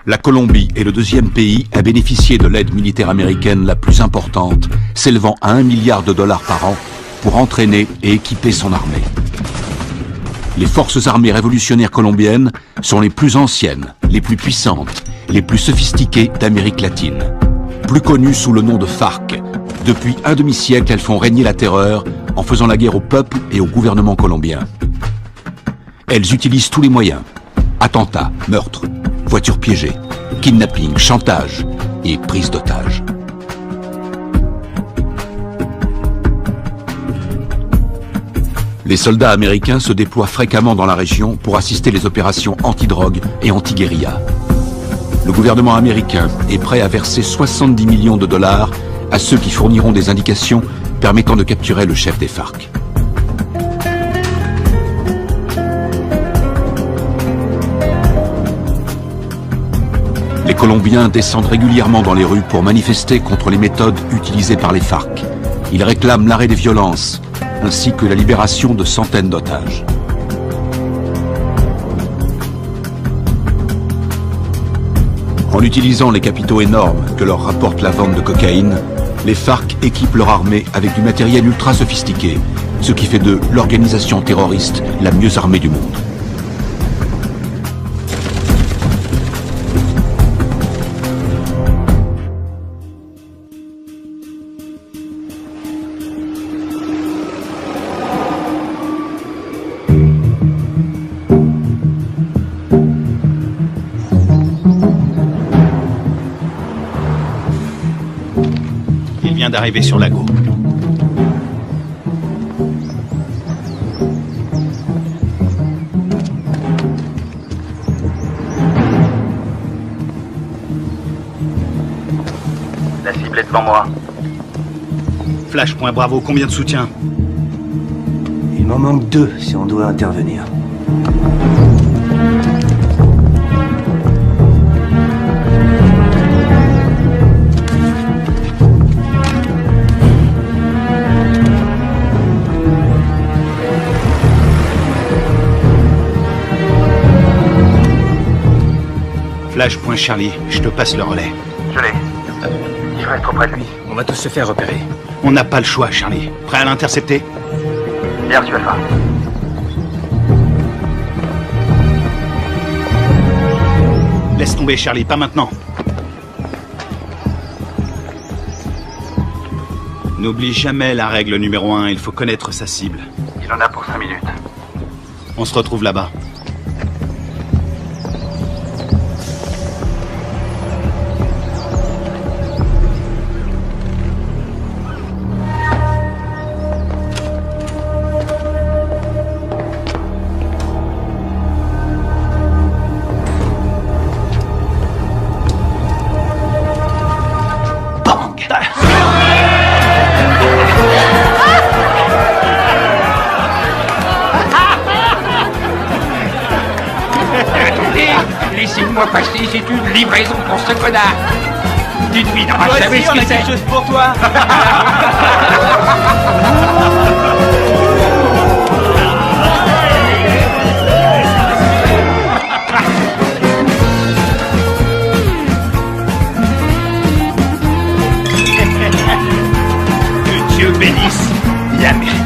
La Colombie est le deuxième pays à bénéficier de l'aide militaire américaine la plus importante, s'élevant à 1 milliard de dollars par an pour entraîner et équiper son armée. Les forces armées révolutionnaires colombiennes sont les plus anciennes, les plus puissantes, les plus sophistiquées d'Amérique latine. Plus connues sous le nom de FARC, depuis un demi-siècle, elles font régner la terreur en faisant la guerre au peuple et au gouvernement colombien. Elles utilisent tous les moyens. Attentats, meurtres, voitures piégées, kidnapping, chantage et prise d'otages. Les soldats américains se déploient fréquemment dans la région pour assister les opérations anti-drogue et anti-guérilla. Le gouvernement américain est prêt à verser 70 millions de dollars à ceux qui fourniront des indications permettant de capturer le chef des FARC. Les Colombiens descendent régulièrement dans les rues pour manifester contre les méthodes utilisées par les FARC. Ils réclament l'arrêt des violences, ainsi que la libération de centaines d'otages. En utilisant les capitaux énormes que leur rapporte la vente de cocaïne, les FARC équipent leur armée avec du matériel ultra sophistiqué, ce qui fait d'eux l'organisation terroriste la mieux armée du monde. D'arriver sur Lago. La cible est devant moi. Flash, point Bravo, combien de soutien? Il m'en manque 2 si on doit intervenir. Flash, point Charlie, je te passe le relais. Je l'ai. Il faut être auprès de lui. On va tous se faire repérer. On n'a pas le choix, Charlie. Prêt à l'intercepter? Bien reçu, Alpha. Laisse tomber, Charlie, pas maintenant. N'oublie jamais la règle numéro 1, il faut connaître sa cible. Il en a pour 5 minutes. On se retrouve là-bas. Laissez-moi passer, c'est une livraison pour ce connard. Tu ne devineras jamais ce que c'est. Chose pour toi. Que Dieu bénisse l'Amérique.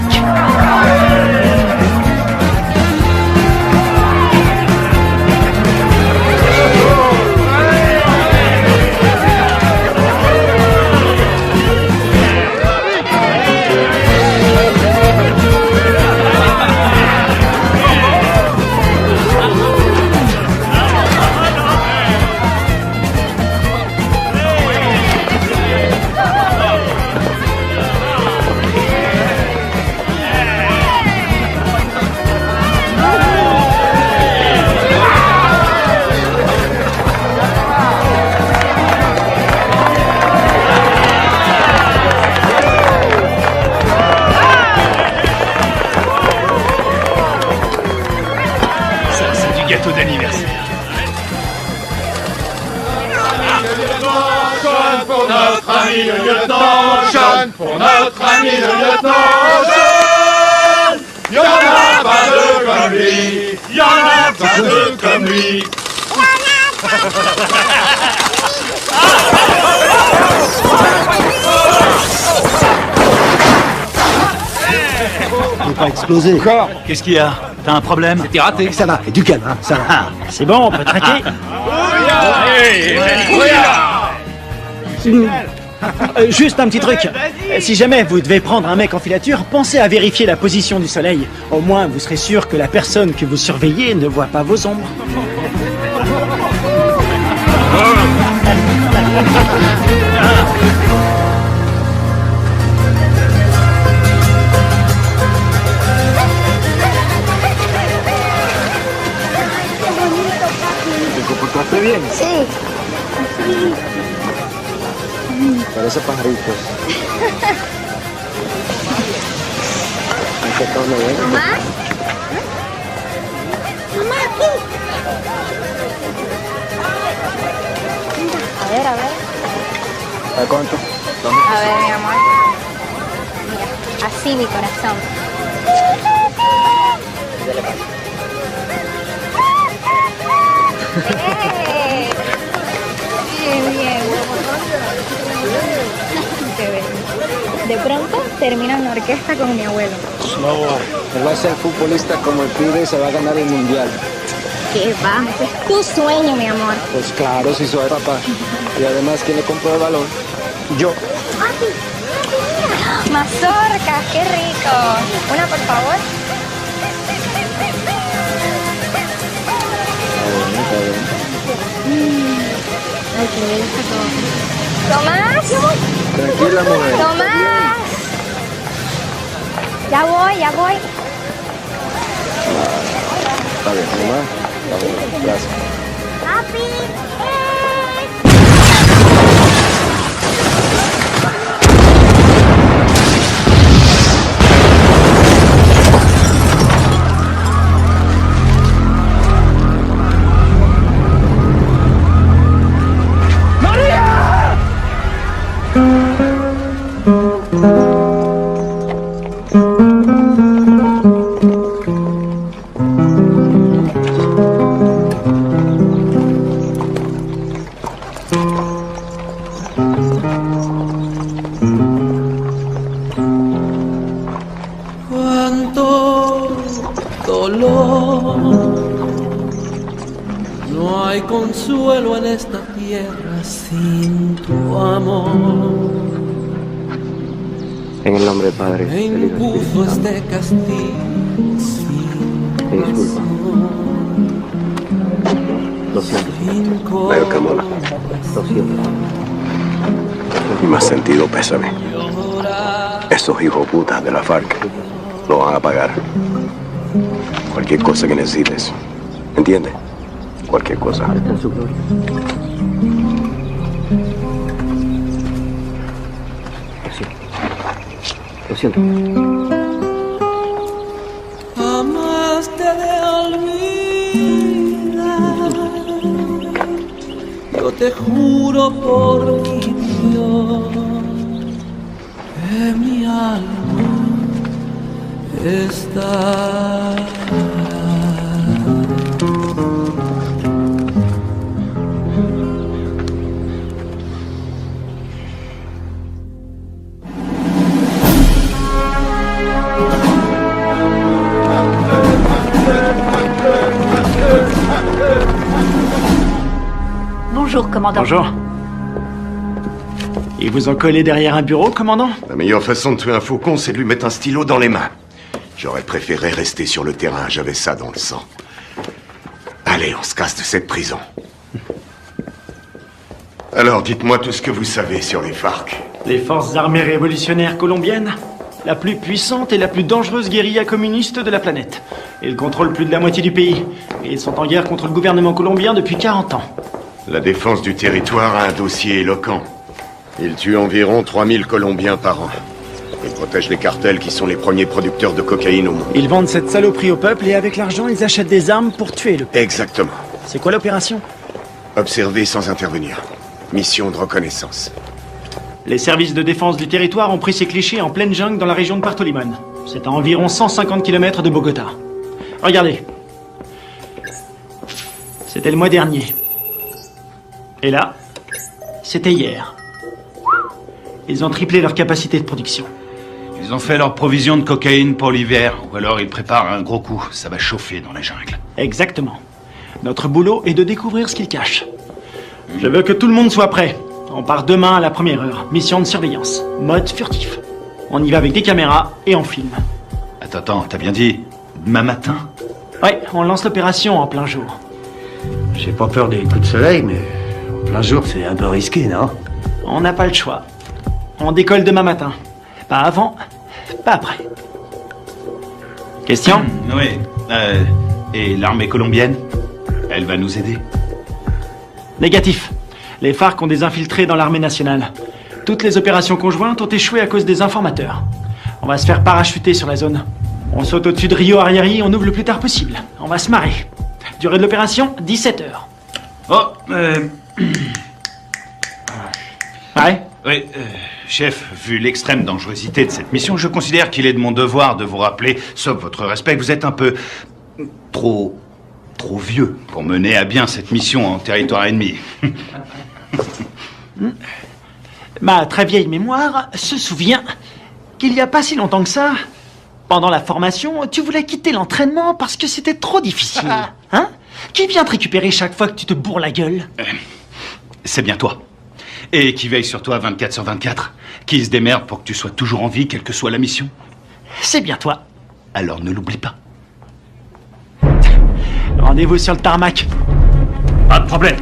ami le lieutenant John, pour notre ami le lieutenant John. Y'en a pas deux comme lui, y'en a pas deux comme lui. Il n'est pas explosé. Encore? Qu'est-ce qu'il y a? T'as un problème? C'était raté. Ça va, et du calme, hein, ça va. Ah, c'est bon, on peut traquer. Juste un petit truc. Si jamais vous devez prendre un mec en filature, pensez à vérifier la position du soleil. Au moins, vous serez sûr que la personne que vous surveillez ne voit pas vos ombres. ¿Te comportaste bien? Sí. Parece pajaritos. Mamá. Mamá, aquí. A ver, a ver. ¿A cuánto? A ver, mi amor. Mira, así mi corazón. ¡Eh! Bien, bien. Qué bello. De pronto termino en la orquesta con mi abuelo. No, él va a ser futbolista como el pibe y se va a ganar el mundial. ¿Qué va? Ese es tu sueño, mi amor. Pues claro, si soy papá. Y además, ¿quién le compró el balón? Yo. Mazorcas, qué rico. Una, por favor. Está bien. Ay, qué bello está todo. ¡Tomás! Tranquila, mujer. ¡Tomás! Ya voy, ya voy. Está bien, mamá. Está bien, gracias. ¡Papi! Cuánto dolor, no hay consuelo en esta tierra sin tu amor. En el nombre del Padre, Me del Hijo y del impuso Espíritu Santo. este castigo sin Te disculpa. Lo siento. razón. Veo que mola. Lo siento. Y más sentido pésame. Esos hijos putas de la FARC lo van a pagar. Cualquier cosa que necesites. ¿Entiendes? Cualquier cosa. Está en su gloria. Lo siento. Jamás te de olvidar. Yo te juro por mi Dios que mi alma está. Bonjour, commandant. Bonjour. Ils vous ont collé derrière un bureau, commandant? La meilleure façon de tuer un faucon, c'est de lui mettre un stylo dans les mains. J'aurais préféré rester sur le terrain, j'avais ça dans le sang. Allez, on se casse de cette prison. Alors, dites-moi tout ce que vous savez sur les FARC. Les forces armées révolutionnaires colombiennes, la plus puissante et la plus dangereuse guérilla communiste de la planète. Ils contrôlent plus de la moitié du pays. Et ils sont en guerre contre le gouvernement colombien depuis 40 ans. La défense du territoire a un dossier éloquent. Ils tuent environ 3000 Colombiens par an. Ils protègent les cartels qui sont les premiers producteurs de cocaïne au monde. Ils vendent cette saloperie au peuple et avec l'argent, ils achètent des armes pour tuer le peuple. Exactement. C'est quoi l'opération? Observer sans intervenir. Mission de reconnaissance. Les services de défense du territoire ont pris ces clichés en pleine jungle dans la région de Puerto Limón. C'est à environ 150 km de Bogota. Regardez. C'était le mois dernier. Et là, c'était hier. Ils ont triplé leur capacité de production. Ils ont fait leur provision de cocaïne pour l'hiver, ou alors ils préparent un gros coup. Ça va chauffer dans la jungle. Exactement. Notre boulot est de découvrir ce qu'ils cachent. Je veux que tout le monde soit prêt. On part demain à la première heure. Mission de surveillance. Mode furtif. On y va avec des caméras et on filme. Attends, t'as bien dit demain matin? Ouais, on lance l'opération en plein jour. J'ai pas peur des coups de soleil, mais en plein jour, c'est un peu risqué, non? On n'a pas le choix. On décolle demain matin. Pas avant, pas après. Question? Oui. Et l'armée colombienne? Elle va nous aider? Négatif. Les FARC ont des infiltrés dans l'armée nationale. Toutes les opérations conjointes ont échoué à cause des informateurs. On va se faire parachuter sur la zone. On saute au-dessus de Rio Arrieri, on ouvre le plus tard possible. On va se marrer. Durée de l'opération, 17 heures. Oh, Ouais? Oui, chef, vu l'extrême dangerosité de cette mission, je considère qu'il est de mon devoir de vous rappeler, sauf votre respect, que vous êtes un peu trop vieux pour mener à bien cette mission en territoire ennemi. Ma très vieille mémoire se souvient qu'il n'y a pas si longtemps que ça, pendant la formation, tu voulais quitter l'entraînement parce que c'était trop difficile. Hein? Qui vient te récupérer chaque fois que tu te bourres la gueule? C'est bien toi. Et qui veille sur toi 24/24. Qui se démerde pour que tu sois toujours en vie, quelle que soit la mission. C'est bien toi. Alors ne l'oublie pas. Rendez-vous sur le tarmac. Pas de problème.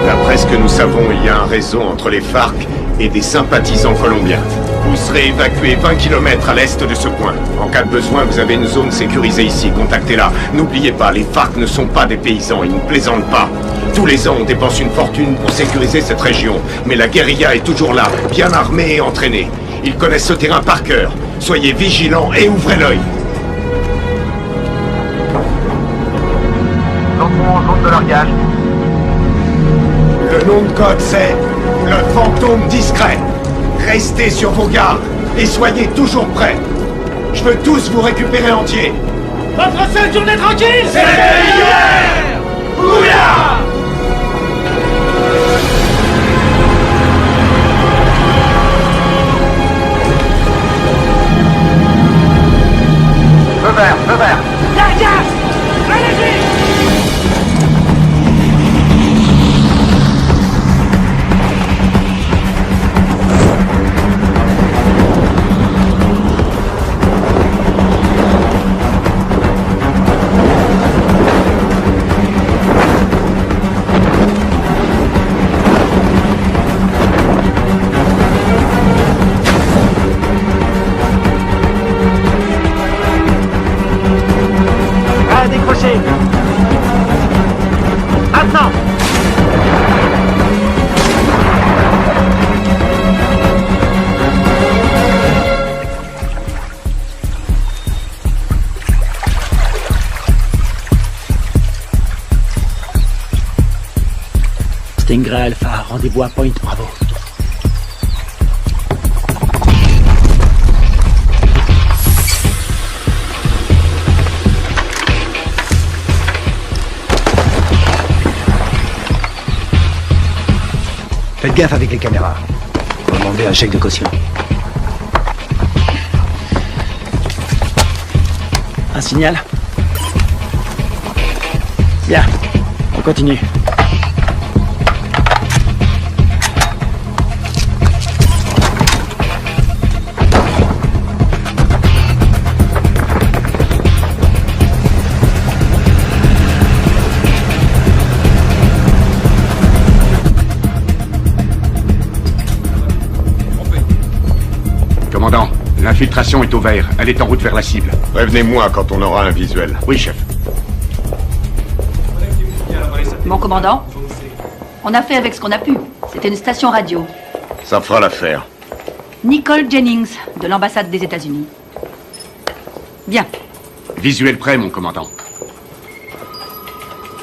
D'après ce que nous savons, il y a un réseau entre les FARC et des sympathisants colombiens. Vous serez évacué 20 km à l'est de ce point. En cas de besoin, vous avez une zone sécurisée ici. Contactez-la. N'oubliez pas, les FARC ne sont pas des paysans. Ils ne plaisantent pas. Tous les ans, on dépense une fortune pour sécuriser cette région. Mais la guérilla est toujours là, bien armée et entraînée. Ils connaissent ce terrain par cœur. Soyez vigilants et ouvrez l'œil. Entrons en zone de largage. Le nom de code, c'est le fantôme discret. Restez sur vos gardes et soyez toujours prêts. Je veux tous vous récupérer entiers. Votre seule journée tranquille, C'était hier. Bouillard. Feu vert, feu vert. Largage! Allez-y! À décrocher. Maintenant. Stingray Alpha, rendez-vous à Point Bravo. Faites gaffe avec les caméras. Demandez un chèque de caution. Un signal? Bien, on continue. Commandant, l'infiltration est au vert. Elle est en route vers la cible. Prévenez-moi quand on aura un visuel. Oui, chef. Mon commandant, on a fait avec ce qu'on a pu. C'était une station radio. Ça fera l'affaire. Nicole Jennings, de l'ambassade des États-Unis. Bien. Visuel prêt, mon commandant.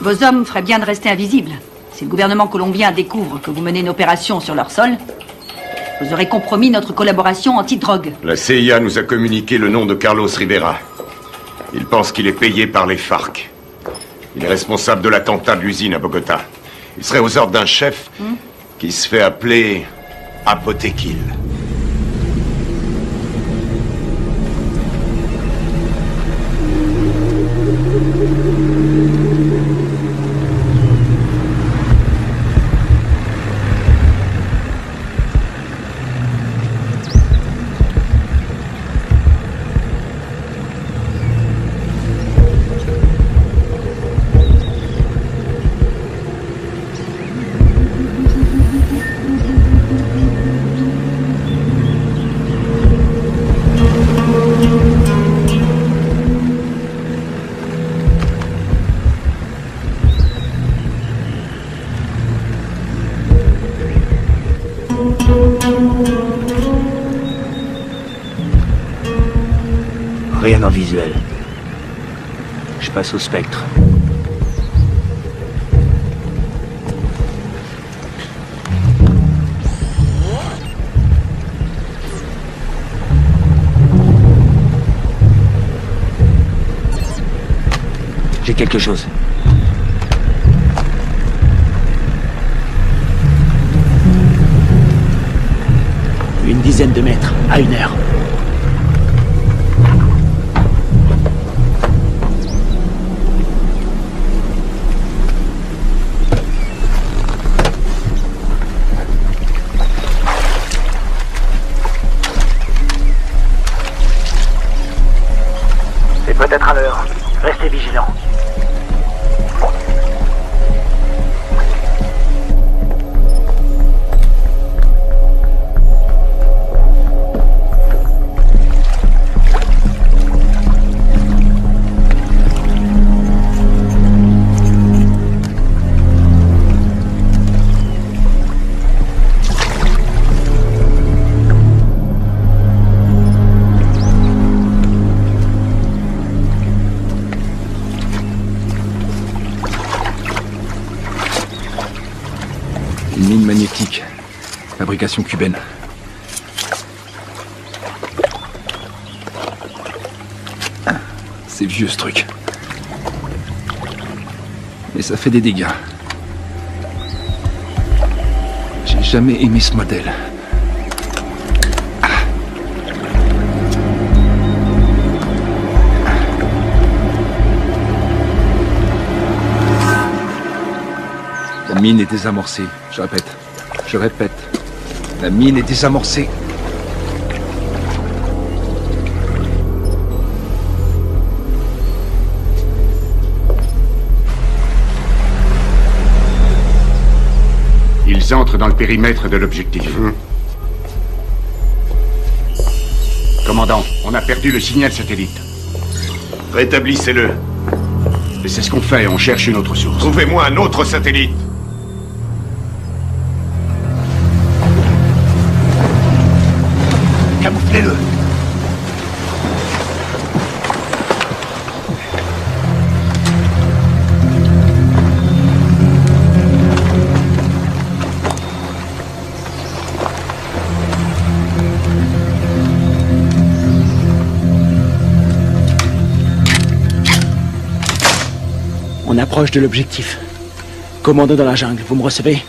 Vos hommes feraient bien de rester invisibles. Si le gouvernement colombien découvre que vous menez une opération sur leur sol, Vous aurez compromis notre collaboration anti-drogue. La CIA nous a communiqué le nom de Carlos Rivera. Il pense qu'il est payé par les FARC. Il est responsable de l'attentat de l'usine à Bogota. Il serait aux ordres d'un chef qui se fait appeler Apotekil. Rien en visuel. Je passe au spectre. J'ai quelque chose. Une dizaine de mètres, à 1 heure. C'est peut-être à l'heure. Restez vigilants. Une mine magnétique. Fabrication cubaine. C'est vieux ce truc. Mais ça fait des dégâts. J'ai jamais aimé ce modèle. La mine est désamorcée. Je répète. La mine est désamorcée. Ils entrent dans le périmètre de l'objectif. Commandant, on a perdu le signal satellite. Rétablissez-le. Et c'est ce qu'on fait, on cherche une autre source. Trouvez-moi un autre satellite. Camouflez-le. On approche de l'objectif. Commando dans la jungle, vous me recevez?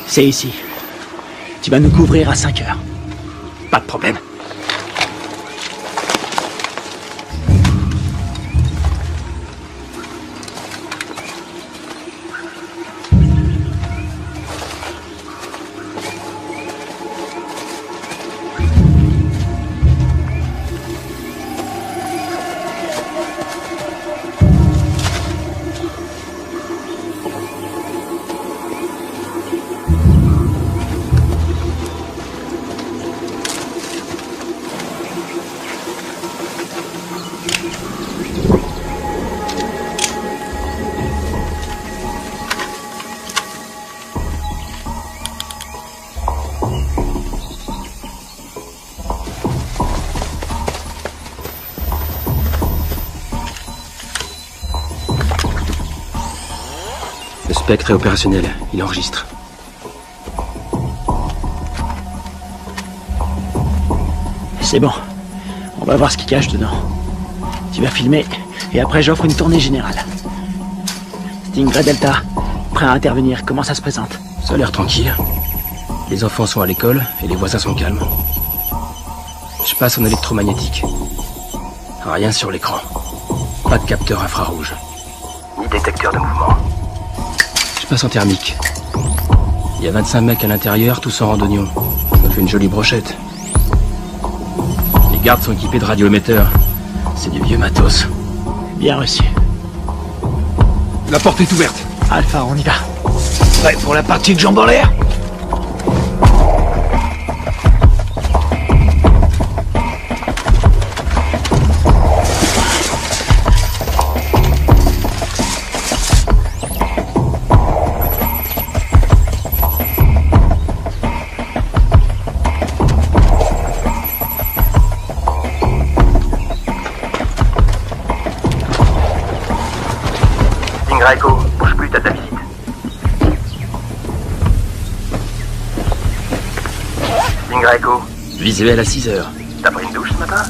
C'est ici. Tu vas nous couvrir à 5 heures. Pas de problème. Le spectre est opérationnel, il enregistre. C'est bon. On va voir ce qu'il cache dedans. Tu vas filmer, et après j'offre une tournée générale. Stingray Delta, prêt à intervenir, comment ça se présente? Ça a l'air tranquille. Les enfants sont à l'école, et les voisins sont calmes. Je passe en électromagnétique. Rien sur l'écran. Pas de capteur infrarouge. Ni détecteur de mouvement. Je passe en thermique. Il y a 25 mecs à l'intérieur, tous en randonnion. Ça fait une jolie brochette. Les gardes sont équipés de radioémetteurs. C'est du vieux matos. Bien reçu. La porte est ouverte. Alpha, on y va. Prêt pour la partie de jambes en l'air? Echo, bouge plus, t'as ta visite. Echo. Visuel à 6 heures. T'as pris une douche ce matin?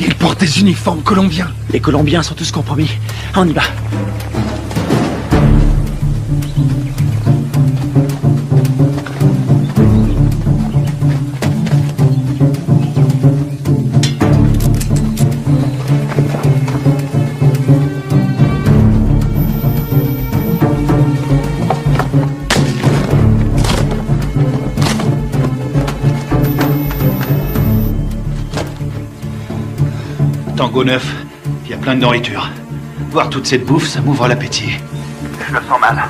Ils portent des uniformes colombiens. Les Colombiens sont tous compromis. On y va. Tango 9, il y a plein de nourriture. Voir toute cette bouffe, ça m'ouvre l'appétit. Je me sens mal.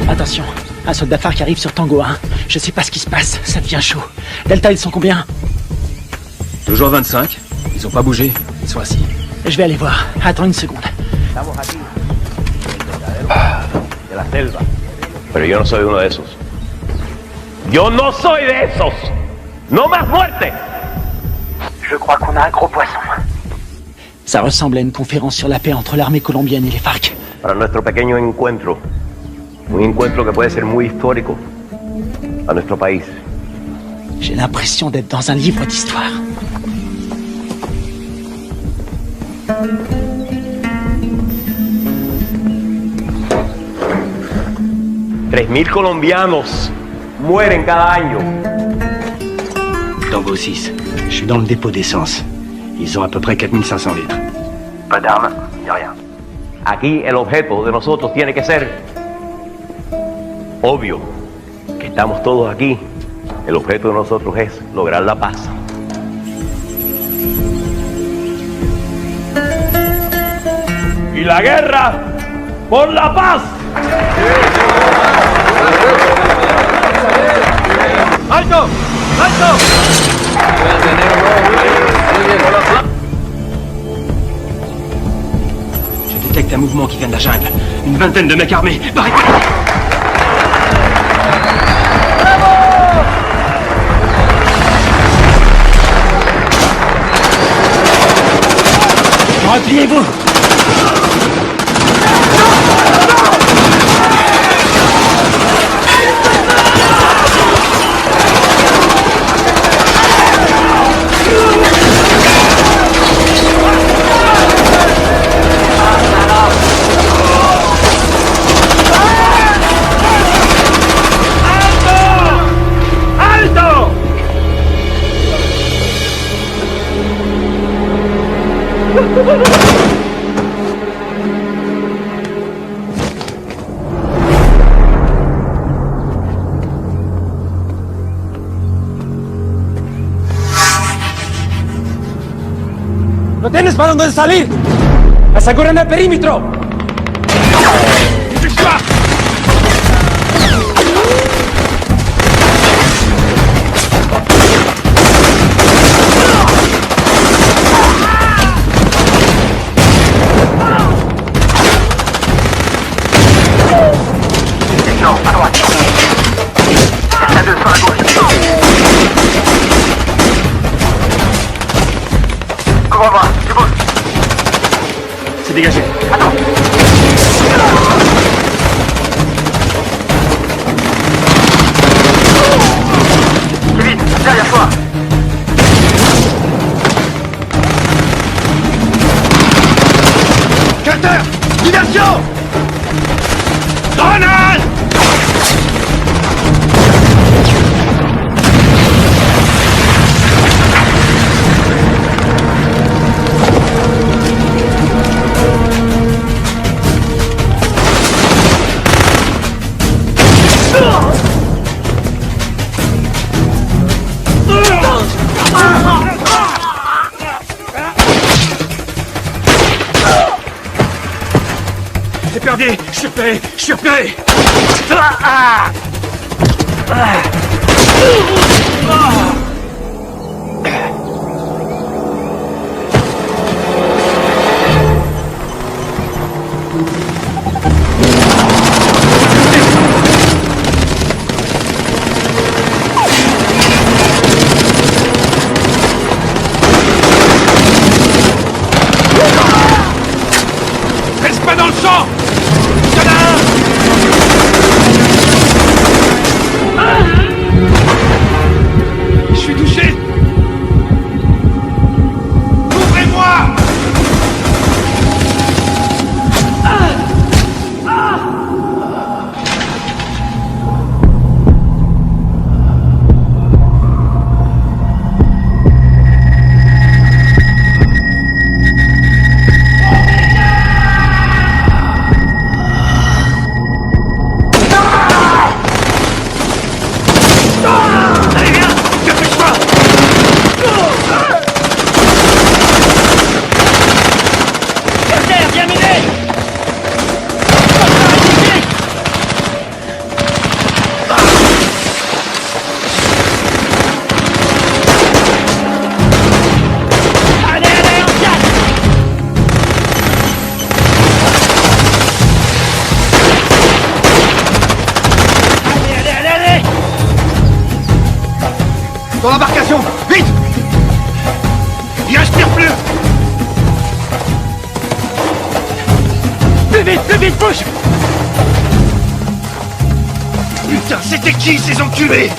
Attention, un soldat phare qui arrive sur Tango 1. Je sais pas ce qui se passe, ça devient chaud. Delta, ils sont combien? Toujours 25. Ils ont pas bougé. Ils sont assis. Je vais aller voir. Attends une seconde. De la selva. Pero yo no soy uno de esos. Yo no soy de esos. No más muerte. Je crois qu'on a un gros poisson. Ça ressemble à une conférence sur la paix entre l'armée colombienne et les FARC. Para nuestro pequeño encuentro. Un encuentro que puede ser muy histórico a nuestro país. J'ai l'impression d'être dans un livre d'histoire. $3,000 colombianos mueren cada año. Tango 6. Je suis dans le dépôt d'essence. Ils ont à peu près 4500 litres. Pas d'armes, y a rien. Aquí el objeto de nosotros tiene que ser obvio. Que estamos todos aquí. El objeto de nosotros es lograr la paz. Y la guerra por la paz. ¡Alto! ¡Alto! Je détecte un mouvement qui vient de la jungle. Une vingtaine de mecs armés. Barricade! Repliez-vous! ¿No tienes para dónde salir? ¡Aseguren el perímetro! suis prêt. Je suis prêt. Reste pas dans le champ. Y'en a un. Je suis touché. Ouvrez-moi. Allez, viens. Dépêche-toi. Terre, bien miné. Allez, allez, on casse. Allez, allez, allez, allez. Dans l'embarcation. Vite. Il respire plus. Plus vite, bouge. Putain, c'était qui ces enculés?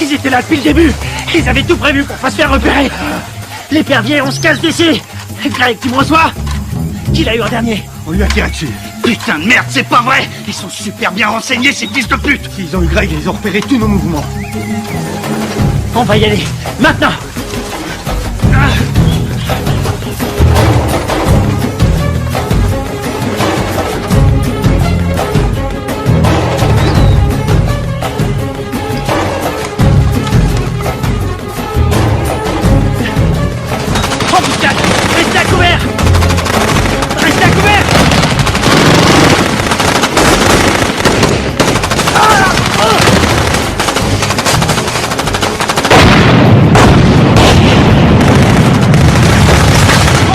Ils étaient là depuis le début. Ils avaient tout prévu pour pas se faire repérer. L'épervier, on se casse d'ici. Greg, tu me reçois? Qui l'a eu en dernier? On lui a tiré dessus. Putain de merde, c'est pas vrai. Ils sont super bien renseignés, ces fils de pute. S'ils ont eu Greg, ils ont repéré tous nos mouvements. On va y aller. Maintenant. Embuscade. Restez à couvert. Restez à couvert.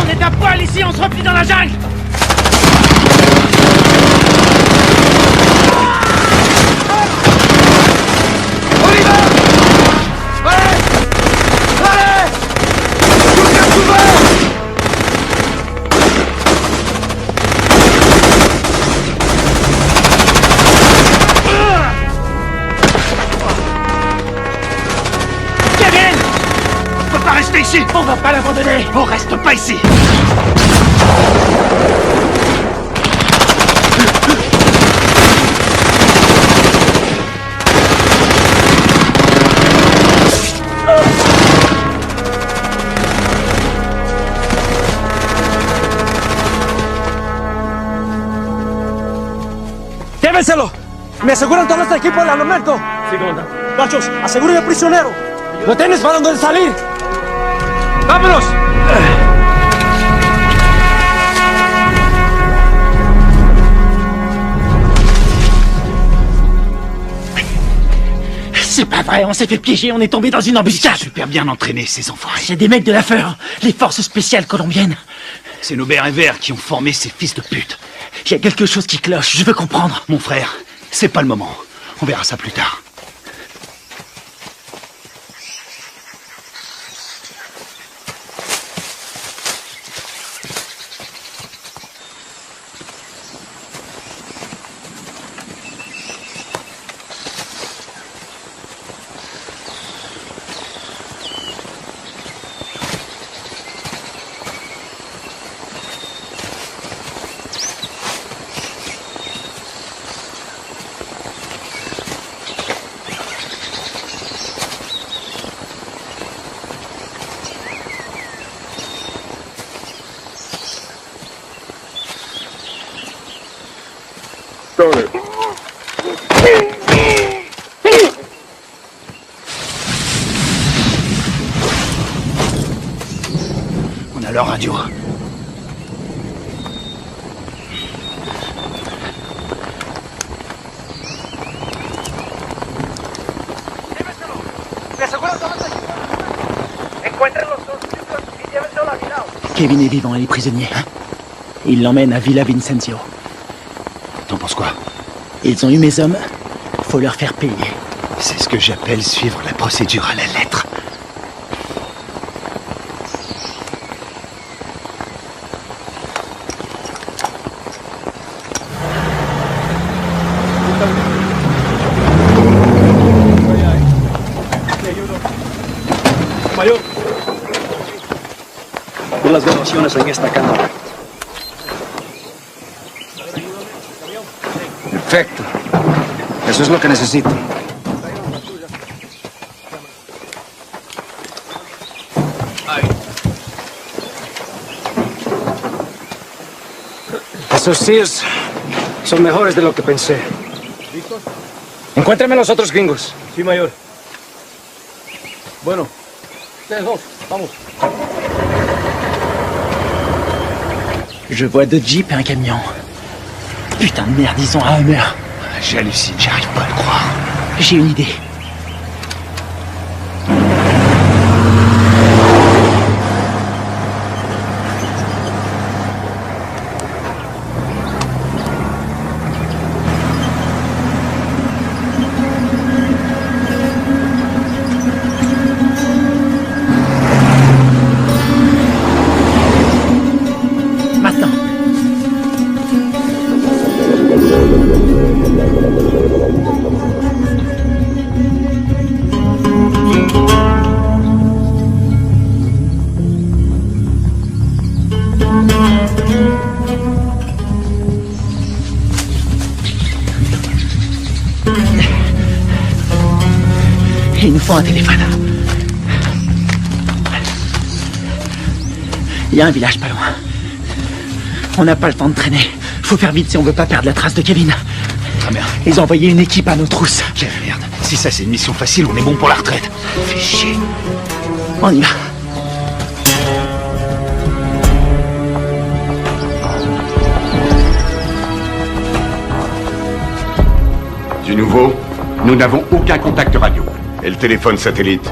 On est à poil ici, on se replie dans la jungle. On y va. Allez. Allez. Tout est couvert. Kevin, On peut pas rester ici. on va pas l'abandonner. On reste pas ici. ¡Llévenselo! ¿Me aseguran todo este equipo del armamento? Sí, comandante. Gachos, aseguren al prisionero. ¿Lo tienes para donde salir? ¡Vámonos! C'est pas vrai, on s'est fait piéger, on est tombé dans une embuscade. Super bien entraînés, ces enfoirés. C'est des mecs de la FEUR, les forces spéciales colombiennes. C'est nos bérets verts qui ont formé ces fils de pute. Il y a quelque chose qui cloche, je veux comprendre. Mon frère, c'est pas le moment. On verra ça plus tard. On a leur radio. Kevin est vivant et est prisonnier. Il l'emmène à Villa Vicencio. T'en penses quoi? Ils ont eu mes hommes. Faut leur faire payer. C'est ce que j'appelle suivre la procédure à la lettre. Mayor, vi las donaciones en esta cámara. Perfecto. Eso es lo que necesito. Esos Sears son mejores de lo que pensé. Encuéntrame a los otros gringos. Sí, mayor. Bueno, ustedes dos, vamos. Je vois deux jeeps et un camion. Putain de merde, ils ont un Hummer. J'hallucine, j'arrive pas à le croire. J'ai une idée. Il nous faut un téléphone. Il y a un village pas loin. On n'a pas le temps de traîner. Faut faire vite si on veut pas perdre la trace de Kevin. Très bien. Ils ont envoyé une équipe à nos trousses. Quelle merde. Si ça c'est une mission facile, on est bon pour la retraite. Fais chier. On y va. Du nouveau, nous n'avons aucun contact radio. Et le téléphone satellite?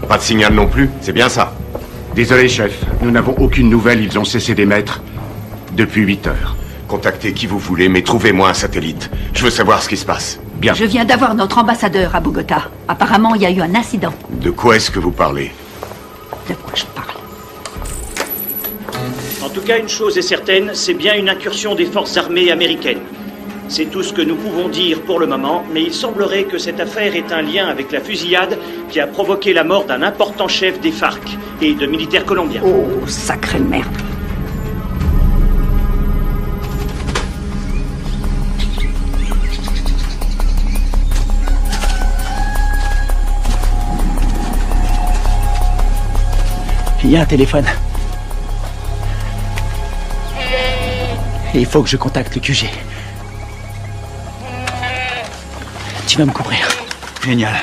Pas de signal non plus, c'est bien ça? Désolé, chef. Nous n'avons aucune nouvelle, ils ont cessé d'émettre depuis 8 heures. Contactez qui vous voulez, mais trouvez-moi un satellite. Je veux savoir ce qui se passe. Bien. Je viens d'avoir notre ambassadeur à Bogota. Apparemment, il y a eu un incident. De quoi est-ce que vous parlez? De quoi je parle? En tout cas, une chose est certaine, c'est bien une incursion des forces armées américaines. C'est tout ce que nous pouvons dire pour le moment, mais il semblerait que cette affaire ait un lien avec la fusillade qui a provoqué la mort d'un important chef des FARC et de militaires colombiens. Oh, sacrée merde. Il y a un téléphone. Et il faut que je contacte le QG. Tu vas me couvrir. Génial.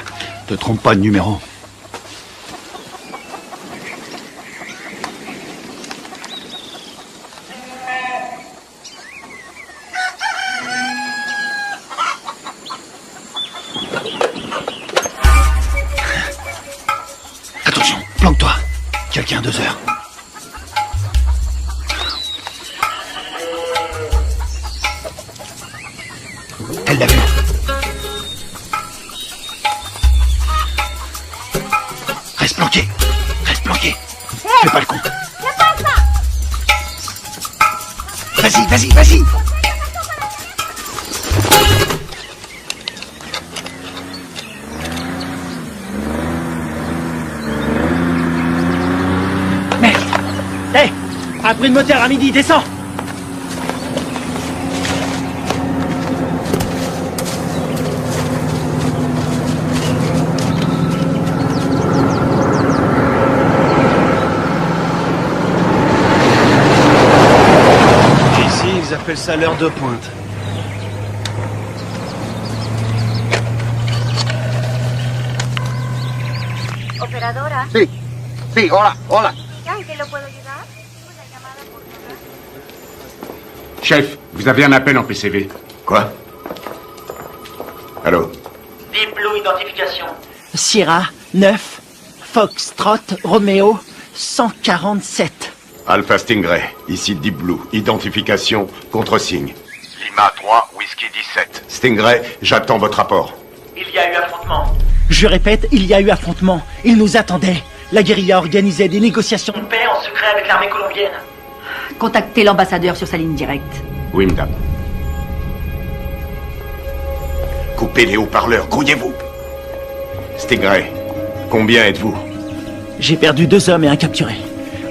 Te trompe pas de numéro. Attention, planque-toi. Quelqu'un à 2 heures. Elle l'a vu. Reste planqué. Reste planqué. Fais pas le con. Vas-y, vas-y, vas-y. Merde. Hé, un bruit de moteur à midi, descends. Ils appellent ça l'heure de pointe. Operadora. Sí, sí, hola, hola. ¿En qué lo puedo ayudar? Chef, vous avez un appel en PCV. Quoi? Allô? Deep Blue Identification. Sierra, 9, Foxtrot, Romeo, 147. Alpha Stingray, ici Deep Blue. Identification, contre-signe. Lima 3, Whisky 17. Stingray, j'attends votre rapport. Il y a eu affrontement. Je répète, il y a eu affrontement. Ils nous attendaient. La guérilla organisait des négociations de paix En secret avec l'armée colombienne. Contactez l'ambassadeur sur sa ligne directe. Oui, madame. Coupez les haut-parleurs, grouillez-vous. Stingray, combien êtes-vous? J'ai perdu 2 hommes et un capturé.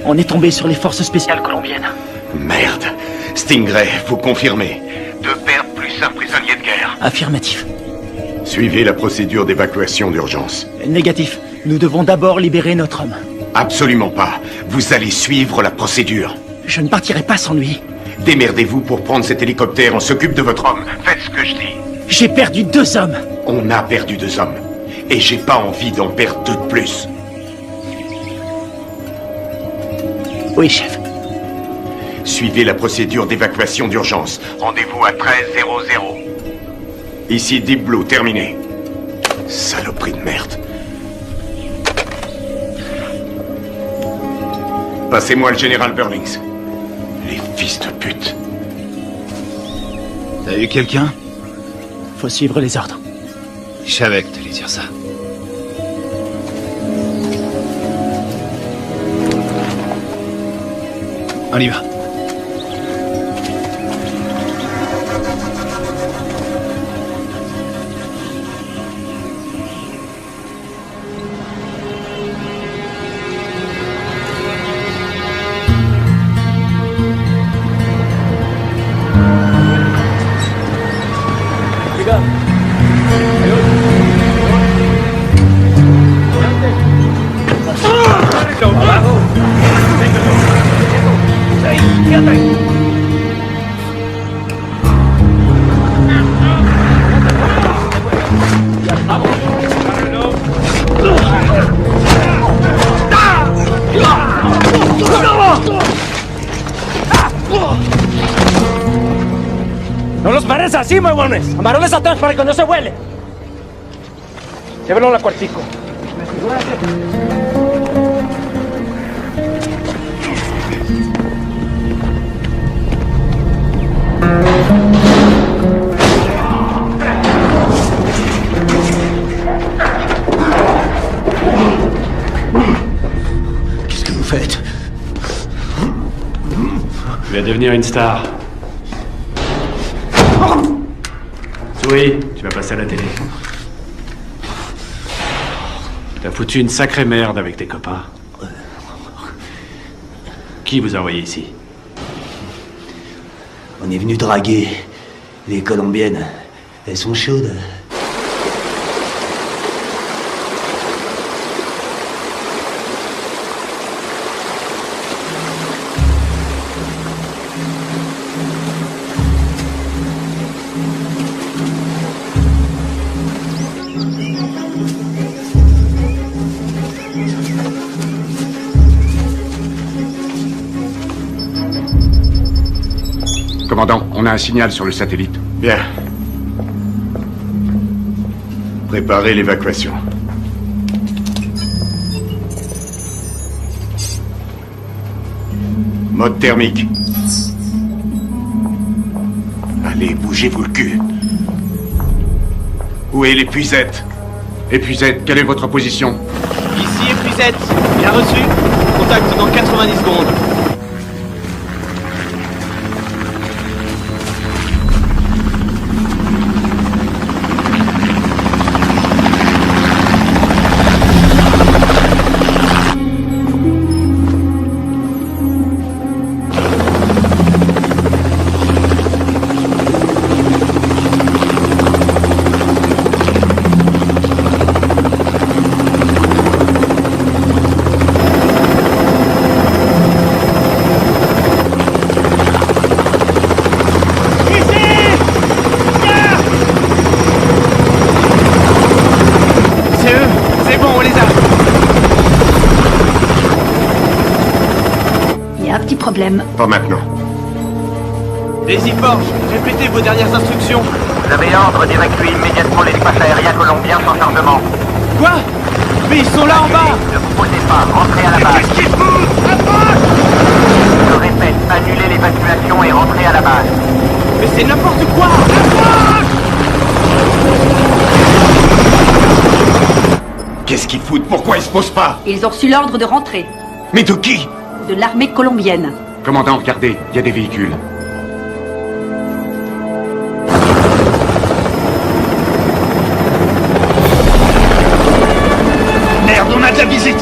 On est tombé sur les forces spéciales colombiennes. Merde. Stingray, vous confirmez? 2 pertes plus un prisonnier de guerre. Affirmatif. Suivez la procédure d'évacuation d'urgence. Négatif. Nous devons d'abord libérer notre homme. Absolument pas. Vous allez suivre la procédure. Je ne partirai pas sans lui. Démerdez-vous pour prendre cet hélicoptère. On s'occupe de votre homme. Faites ce que je dis. J'ai perdu 2 hommes. On a perdu 2 hommes. Et j'ai pas envie d'en perdre 2 de plus. Oui, chef. Suivez la procédure d'évacuation d'urgence. Rendez-vous à 13:00. Ici Deep Blue, terminé. Saloperie de merde. Passez-moi le général Burlings. Les fils de pute. T'as eu quelqu'un? Faut suivre les ordres. Je savais que t'allais dire ça. On y va. ¡No los pares así, huevones! ¡Amarones atrás para que no se vuele! Llévenlo a la cuartico. Qu'est-ce que vous faites? Tu vas devenir une star. Oui, tu vas passer à la télé. T'as foutu une sacrée merde avec tes copains. Qui vous a envoyé ici? On est venu draguer les Colombiennes. Elles sont chaudes. Commandant, on a un signal sur le satellite. Bien. Préparez l'évacuation. Mode thermique. Allez, bougez-vous le cul. Où est l'épuisette? Épuisette, quelle est votre position? Ici épuisette. Bien reçu. Contact dans 90 secondes. Problème. Pas maintenant. Daisy Forge, répétez vos dernières instructions. Vous avez ordre d'évacuer immédiatement l'espace aérien colombien sans charbonnement. Quoi? Mais ils sont Qu'est-ce qu'ils foutent? Pourquoi ils se posent pas? Ils ont reçu l'ordre de rentrer. Mais de qui? De l'armée colombienne. Commandant, regardez, il y a des véhicules. Merde, on a de la visite!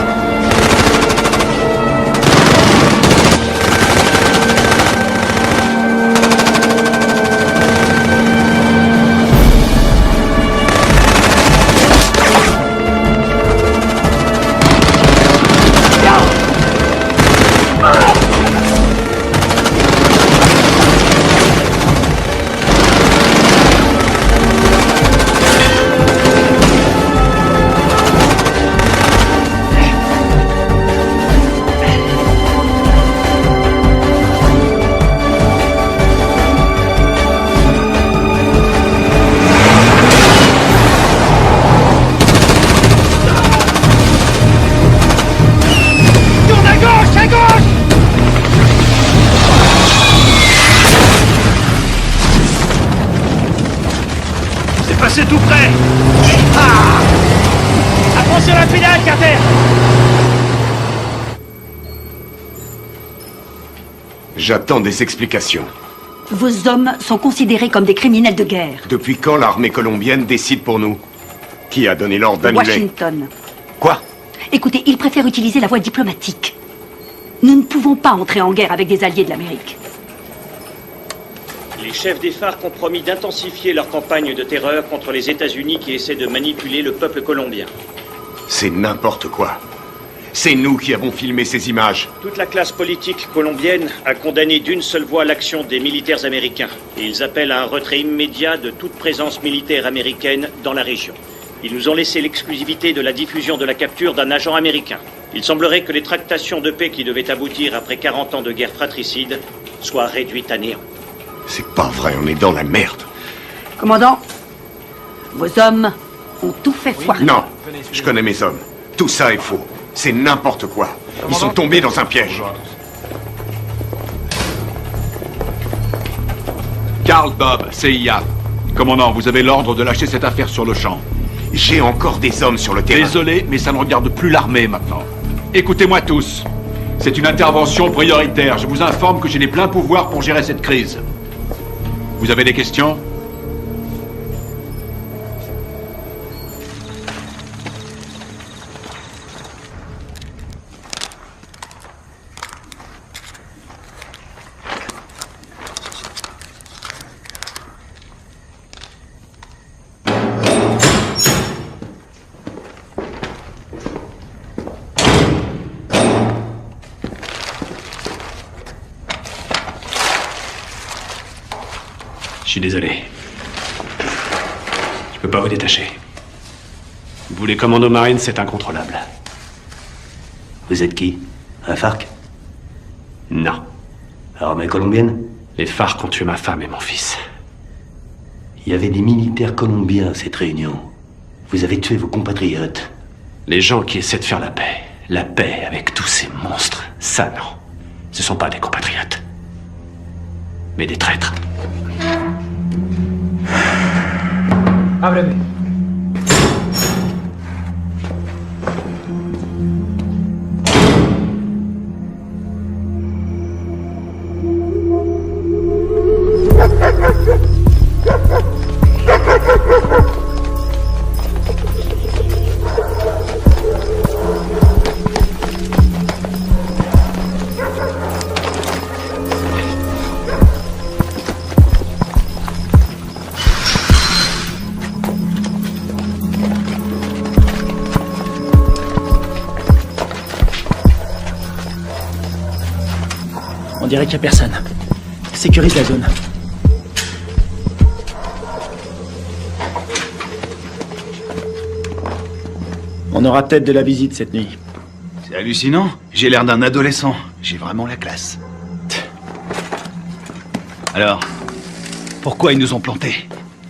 C'est tout près. Ah! Apprends sur la pédale, Carter. J'attends des explications. Vos hommes sont considérés comme des criminels de guerre. Depuis quand l'armée colombienne décide pour nous? Qui a donné l'ordre d'annuler? Washington. Quoi? Écoutez, ils préfèrent utiliser la voie diplomatique. Nous ne pouvons pas entrer en guerre avec des alliés de l'Amérique. Les chefs des FARC ont promis d'intensifier leur campagne de terreur contre les États-Unis qui essaient de manipuler le peuple colombien. C'est n'importe quoi. C'est nous qui avons filmé ces images. Toute la classe politique colombienne a condamné d'une seule voix l'action des militaires américains. Et ils appellent à un retrait immédiat de toute présence militaire américaine dans la région. Ils nous ont laissé l'exclusivité de la diffusion de la capture d'un agent américain. Il semblerait que les tractations de paix qui devaient aboutir après 40 ans de guerre fratricide soient réduites à néant. C'est pas vrai, on est dans la merde. Commandant, vos hommes ont tout fait foirer. Non, je connais mes hommes. Tout ça est faux. C'est n'importe quoi. Ils sont tombés dans un piège. Karl Bob, CIA. Commandant, vous avez l'ordre de lâcher cette affaire sur le champ. J'ai encore des hommes sur le terrain. Désolé, mais ça ne regarde plus l'armée maintenant. Écoutez-moi tous. C'est une intervention prioritaire. Je vous informe que j'ai les pleins pouvoirs pour gérer cette crise. Vous avez des questions? Je suis désolé. Je peux pas vous détacher. Vous, les commandos marines, c'est incontrôlable. Vous êtes qui? Un FARC? Non. Armée colombienne? Les FARC ont tué ma femme et mon fils. Il y avait des militaires colombiens à cette réunion. Vous avez tué vos compatriotes. Les gens qui essaient de faire la paix avec tous ces monstres, ça non. Ce sont pas des compatriotes. Mais des traîtres. Ábreme. On dirait qu'il n'y a personne. Sécurise la zone. On aura peut-être de la visite cette nuit. C'est hallucinant. J'ai l'air d'un adolescent. J'ai vraiment la classe. Alors, pourquoi ils nous ont plantés?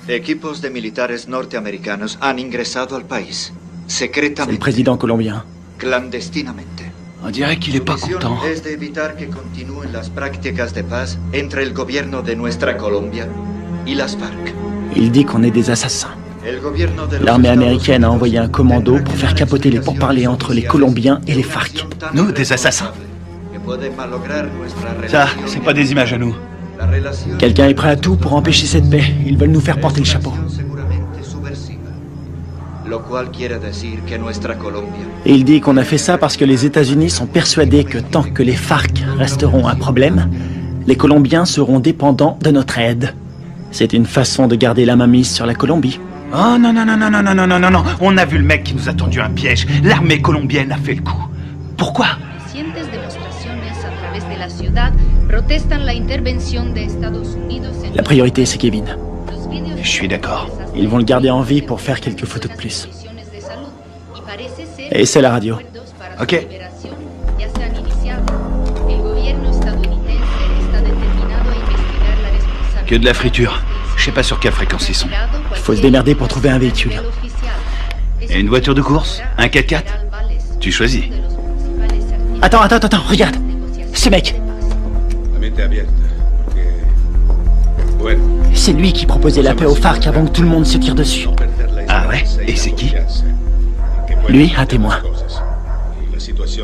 Equipos de militares norteamericanos han ingresado al país, secretamente. C'est le président colombien. Clandestinamente. On dirait qu'il est pas content. La misión es de evitar que continúen las prácticas de paz entre el gobierno de nuestra Colombia y las FARC. Il dit qu'on est des assassins. L'armée américaine a envoyé un commando pour faire capoter les pourparlers entre les Colombiens et les FARC. Nous, des assassins? Ça, c'est pas des images à nous. Quelqu'un est prêt à tout pour empêcher cette paix. Ils veulent nous faire porter le chapeau. Et il dit qu'on a fait ça parce que les États-Unis sont persuadés que tant que les FARC resteront un problème, les Colombiens seront dépendants de notre aide. C'est une façon de garder la mainmise sur la Colombie. Oh non, non, non, non, non, non, non, non, non, non. On a vu le mec qui nous a tendu un piège. L'armée colombienne a fait le coup. Pourquoi? La priorité, c'est Kevin. Je suis d'accord. Ils vont le garder en vie pour faire quelques photos de plus. Et c'est la radio. Ok. Que de la friture. Je sais pas sur quelle fréquence ils sont. Il faut se démerder pour trouver un véhicule. Et une voiture de course? Un 4x4? Tu choisis. Attends, regarde. Ce mec. C'est lui qui proposait la paix aux FARC avant que tout le monde se tire dessus. Ah ouais? Et c'est qui? Lui, un témoin. Les manifestants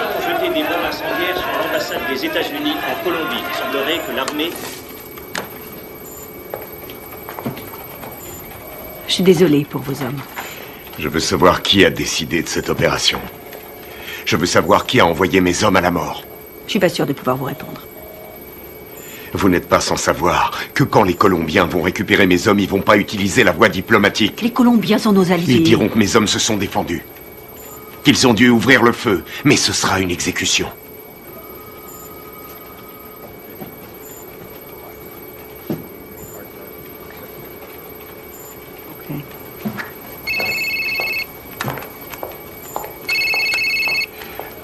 ont jeté des bombes incendiaires sur l'ambassade des États-Unis en Colombie. Il semblerait que l'armée... Je suis désolée pour vos hommes. Je veux savoir qui a décidé de cette opération. Je veux savoir qui a envoyé mes hommes à la mort. Je suis pas sûre de pouvoir vous répondre. Vous n'êtes pas sans savoir que quand les Colombiens vont récupérer mes hommes, ils vont pas utiliser la voie diplomatique. Les Colombiens sont nos alliés. Ils diront que mes hommes se sont défendus. Qu'ils ont dû ouvrir le feu, mais ce sera une exécution.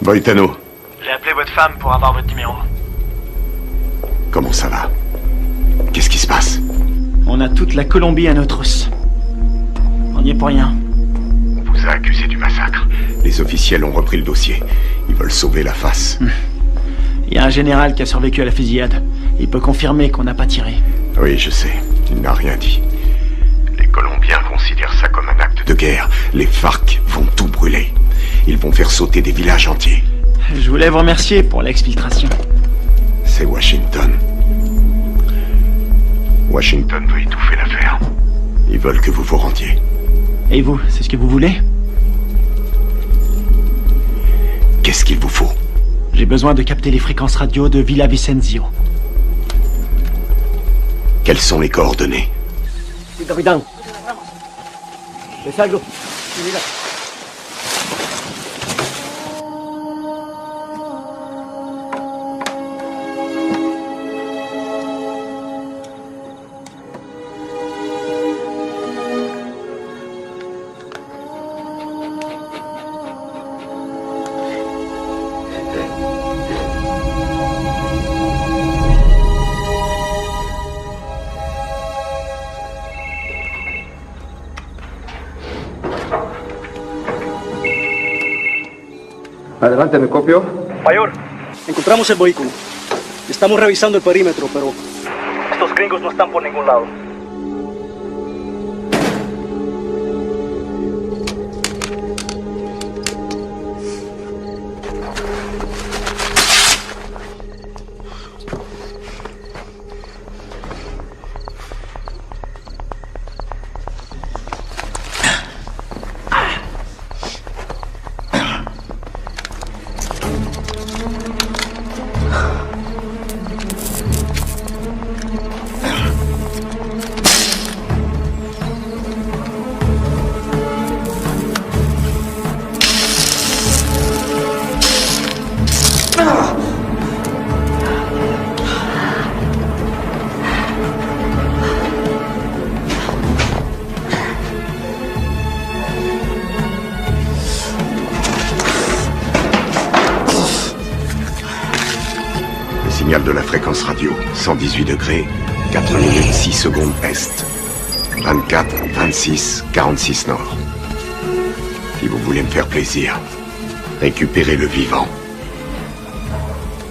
Boitano. J'ai appelé votre femme pour avoir votre numéro. Comment ça va? Qu'est-ce qui se passe? On a toute la Colombie à nos trousses. On n'y est pour rien. On vous a accusé du massacre. Les officiels ont repris le dossier. Ils veulent sauver la face. Il y a un général qui a survécu à la fusillade. Il peut confirmer qu'on n'a pas tiré. Oui, je sais. Il n'a rien dit. Les Colombiens considèrent ça comme un acte de guerre. Les FARC vont tout brûler. Ils vont faire sauter des villages entiers. Je voulais vous remercier pour l'exfiltration. C'est Washington. Washington veut étouffer l'affaire. Ils veulent que vous vous rendiez. Et vous, c'est ce que vous voulez? Qu'est-ce qu'il vous faut? J'ai besoin de capter les fréquences radio de Villavicencio. Quelles sont les coordonnées? Sí, capitán. ¿Le salgo? Mira. Adelante, ¿me copio? Mayor, encontramos el vehículo. Estamos revisando el perímetro, pero estos gringos no están por ningún lado. Signal de la fréquence radio, 118 degrés, 4 minutes 6 secondes est. 24, 26, 46 nord. Si vous voulez me faire plaisir, récupérez le vivant.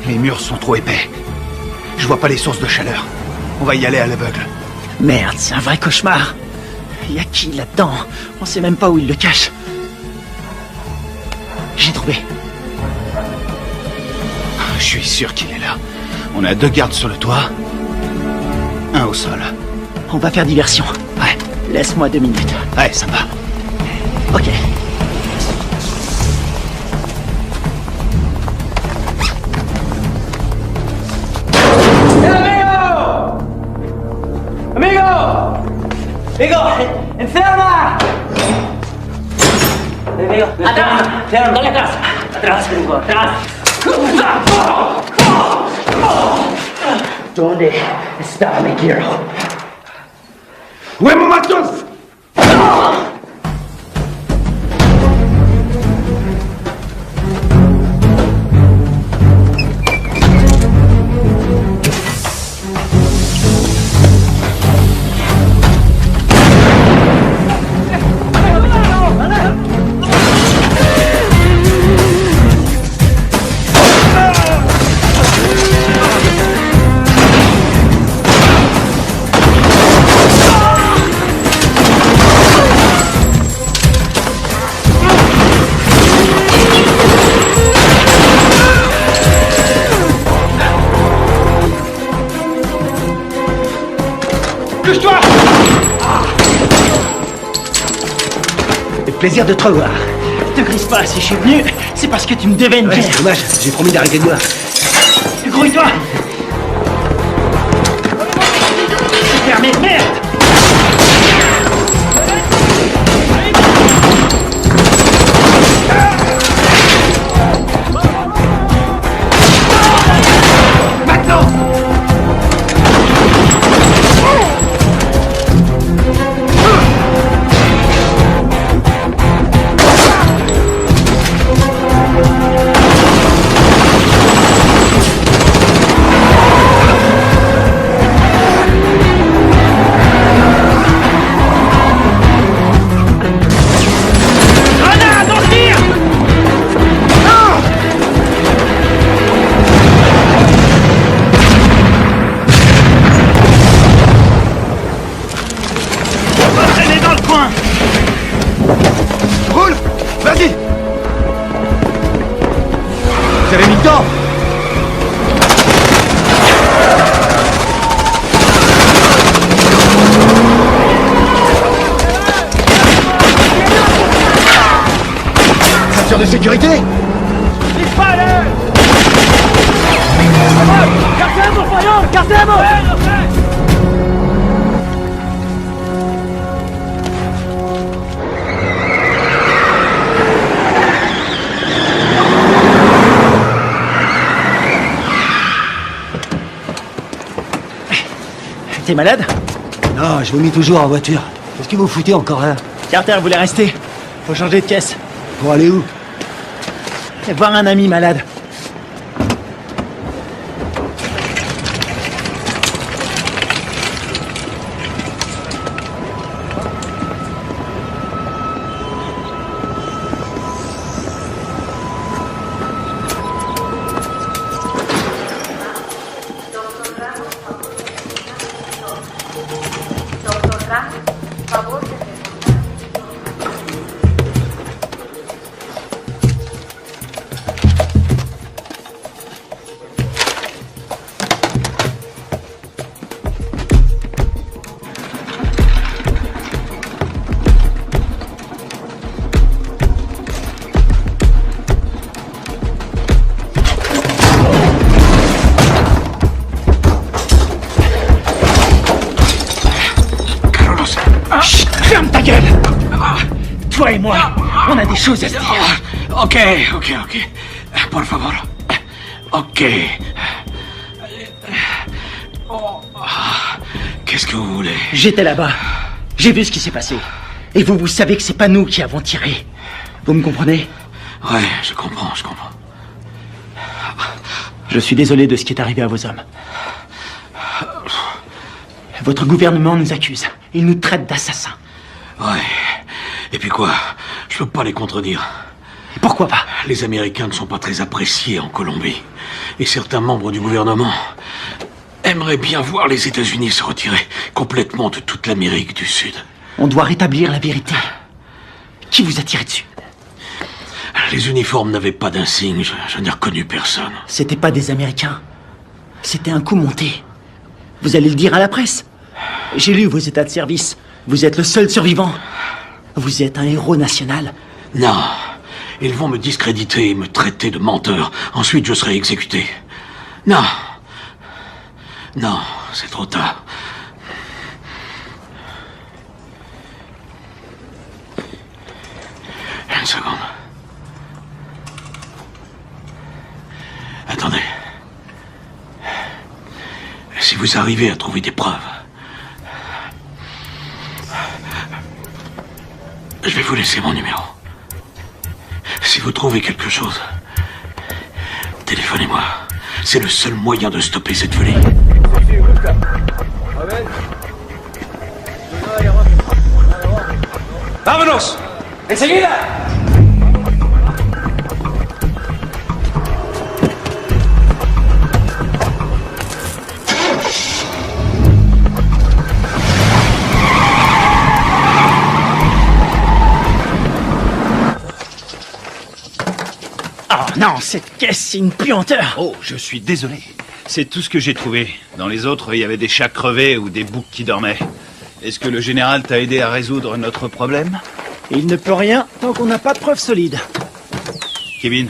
Les murs sont trop épais. Je vois pas les sources de chaleur. On va y aller à l'aveugle. Merde, c'est un vrai cauchemar. Y a qui là-dedans? On sait même pas où il le cache. J'ai trouvé. Je suis sûr qu'il est là. On a 2 gardes sur le toit. 1 au sol. On va faire diversion. Ouais. Laisse-moi 2 minutes. Ouais, ça va. Ok. ¡Amigo! ¡Enferma! Amigo, atrás, dale atrás. Atrás, gringo, atrás. ¿Dónde está mi quiero? ¡Huevo matos! Plaisir de te revoir. Te grise pas, si je suis venu, c'est parce que tu me devais une pièce. C'est dommage, j'ai promis d'arrêter de boire. Grouille-toi. Fermé, merde. Vous avez mis le temps. Ceinture de sécurité. ¡Dispare! ¿Qué hacemos, señor? ¿Qué hacemos? T'es malade? Non, je vomis toujours en voiture. Qu'est-ce que vous foutez encore là? Carter voulait rester. Faut changer de caisse. Pour aller où? Voir un ami malade. Ferme ta gueule! Toi et moi, on a des choses à se dire. Ok. Por favor. Ok. Qu'est-ce que vous voulez? J'étais là-bas. J'ai vu ce qui s'est passé. Et vous savez que c'est pas nous qui avons tiré. Vous me comprenez? Ouais, je comprends. Je suis désolé de ce qui est arrivé à vos hommes. Votre gouvernement nous accuse. Il nous traite d'assassins. Ouais. Et puis quoi? Je peux pas les contredire. Et pourquoi pas? Les Américains ne sont pas très appréciés en Colombie. Et certains membres du gouvernement aimerait bien voir les États-Unis se retirer complètement de toute l'Amérique du Sud. On doit rétablir la vérité. Qui vous a tiré dessus? Les uniformes n'avaient pas d'insigne, je n'ai reconnu personne. C'était pas des Américains. C'était un coup monté. Vous allez le dire à la presse. J'ai lu vos états de service. Vous êtes le seul survivant. Vous êtes un héros national. Non. Ils vont me discréditer et me traiter de menteur. Ensuite, je serai exécuté. Non. Non, c'est trop tard. Une seconde. Attendez. Si vous arrivez à trouver des preuves, je vais vous laisser mon numéro. Si vous trouvez quelque chose, téléphonez-moi. C'est le seul moyen de stopper cette folie. ¡Vámonos! ¡Enseguida! Oh non, cette caisse, c'est une puanteur. Oh, je suis désolé. C'est tout ce que j'ai trouvé. Dans les autres, il y avait des chats crevés ou des boucs qui dormaient. Est-ce que le général t'a aidé à résoudre notre problème? Il ne peut rien tant qu'on n'a pas de preuves solides. Kevin,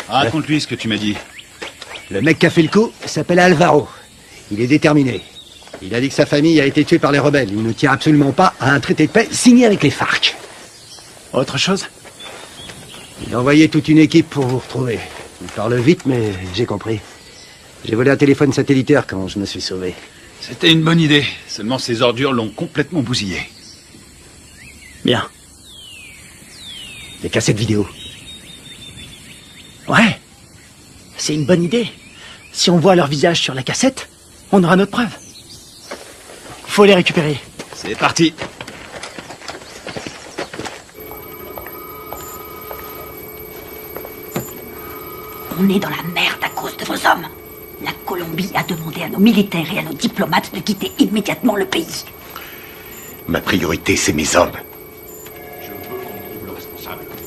raconte-lui ce que tu m'as dit. Le mec qui a fait le coup s'appelle Alvaro. Il est déterminé. Il a dit que sa famille a été tuée par les rebelles. Il ne tient absolument pas à un traité de paix signé avec les FARC. Autre chose? Il a envoyé toute une équipe pour vous retrouver. Il parle vite, mais j'ai compris. J'ai volé un téléphone satellitaire quand je me suis sauvé. C'était une bonne idée. Seulement ces ordures l'ont complètement bousillé. Bien. Des cassettes vidéo. Ouais. C'est une bonne idée. Si on voit leur visage sur la cassette, on aura notre preuve. Faut les récupérer. C'est parti. On est dans la merde à cause de vos hommes. La Colombie a demandé à nos militaires et à nos diplomates de quitter immédiatement le pays. Ma priorité, c'est mes hommes.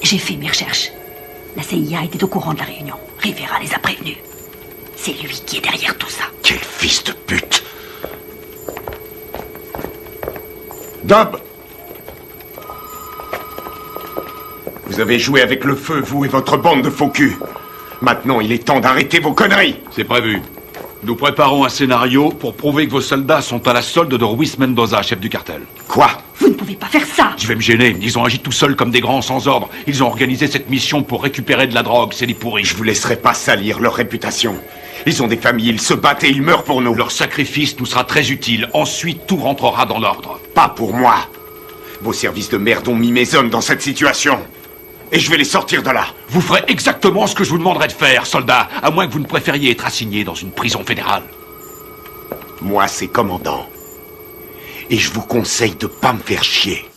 J'ai fait mes recherches. La CIA était au courant de la réunion. Rivera les a prévenus. C'est lui qui est derrière tout ça. Quel fils de pute! Dob! Vous avez joué avec le feu, vous et votre bande de faux culs. Maintenant, il est temps d'arrêter vos conneries. C'est prévu. Nous préparons un scénario pour prouver que vos soldats sont à la solde de Ruiz Mendoza, chef du cartel. Quoi? Vous ne pouvez pas faire ça. Je vais me gêner. Ils ont agi tout seuls comme des grands sans ordre. Ils ont organisé cette mission pour récupérer de la drogue. C'est des pourris. Je vous laisserai pas salir leur réputation. Ils ont des familles, ils se battent et ils meurent pour nous. Leur sacrifice nous sera très utile. Ensuite, tout rentrera dans l'ordre. Pas pour moi. Vos services de merde ont mis mes hommes dans cette situation. Et je vais les sortir de là. Vous ferez exactement ce que je vous demanderai de faire, soldat, à moins que vous ne préfériez être assigné dans une prison fédérale. Moi, c'est commandant. Et je vous conseille de pas me faire chier.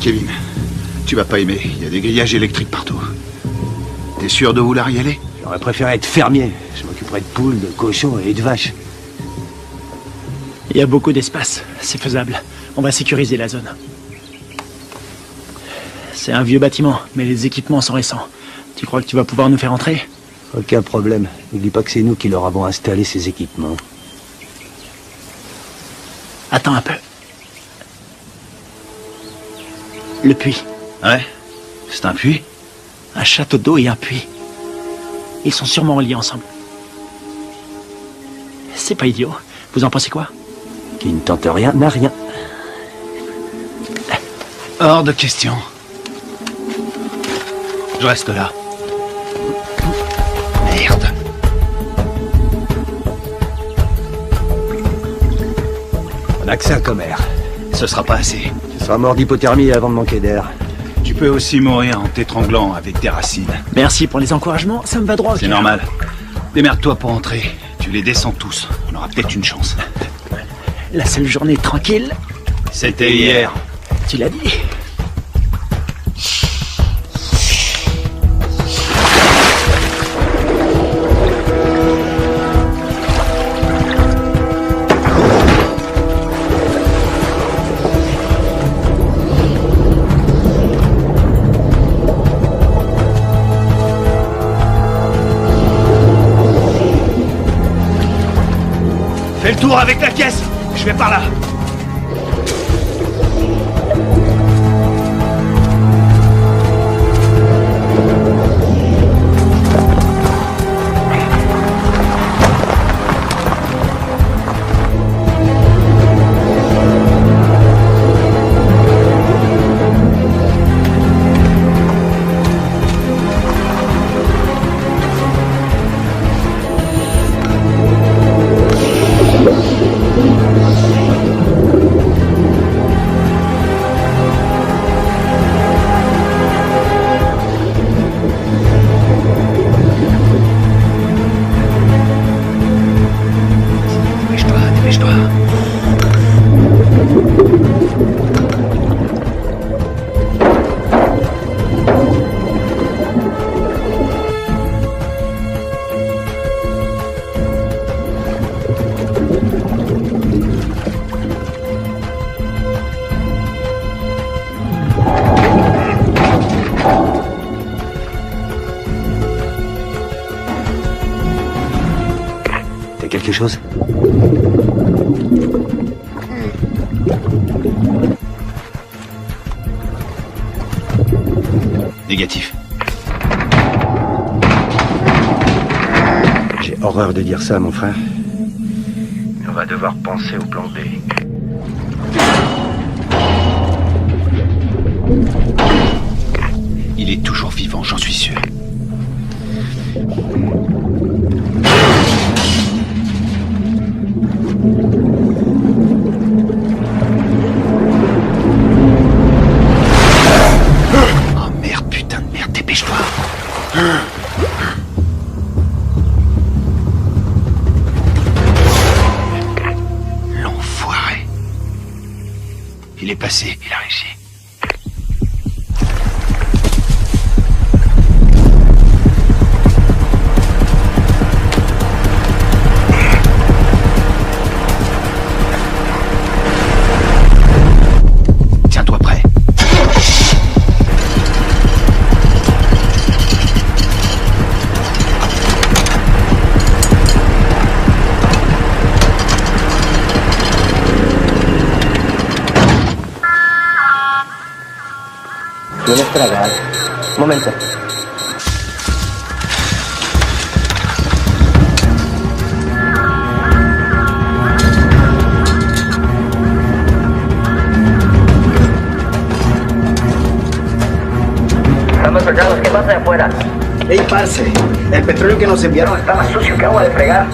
Kevin, tu vas pas aimer. Il y a des grillages électriques partout. T'es sûr de vouloir y aller? J'aurais préféré être fermier. Je m'occuperais de poules, de cochons et de vaches. Il y a beaucoup d'espace. C'est faisable. On va sécuriser la zone. C'est un vieux bâtiment, mais les équipements sont récents. Tu crois que tu vas pouvoir nous faire entrer? Aucun problème. N'oublie pas que c'est nous qui leur avons installé ces équipements. Attends un peu. Le puits. Ouais? C'est un puits? Un château d'eau et un puits. Ils sont sûrement liés ensemble. C'est pas idiot. Vous en pensez quoi? Qui ne tente rien n'a rien. Hors de question. Je reste là. Merde. On a que ça comme air. Ce sera pas assez. Tu seras mort d'hypothermie avant de manquer d'air. Tu peux aussi mourir en t'étranglant avec des racines. Merci pour les encouragements, ça me va droit au C'est cœur. normal. Démerde-toi pour entrer. Tu les descends tous. On aura peut-être une chance. La seule journée tranquille, C'était hier. tu l'as dit. Fais le tour avec la caisse. Je vais par là. T'as quelque chose? Négatif. J'ai horreur de dire ça, mon frère. On va devoir penser au plan B. Il est toujours vivant, j'en suis sûr. Oh merde, putain de merde, dépêche-toi. L'enfoiré. Il est passé, il a réussi. Tiens-toi prêt. Tienes tragar. Un momento. Estamos soldados, ¿qué pasa de afuera? Ey, parce, el petróleo que nos enviaron Está más sucio que agua de fregar.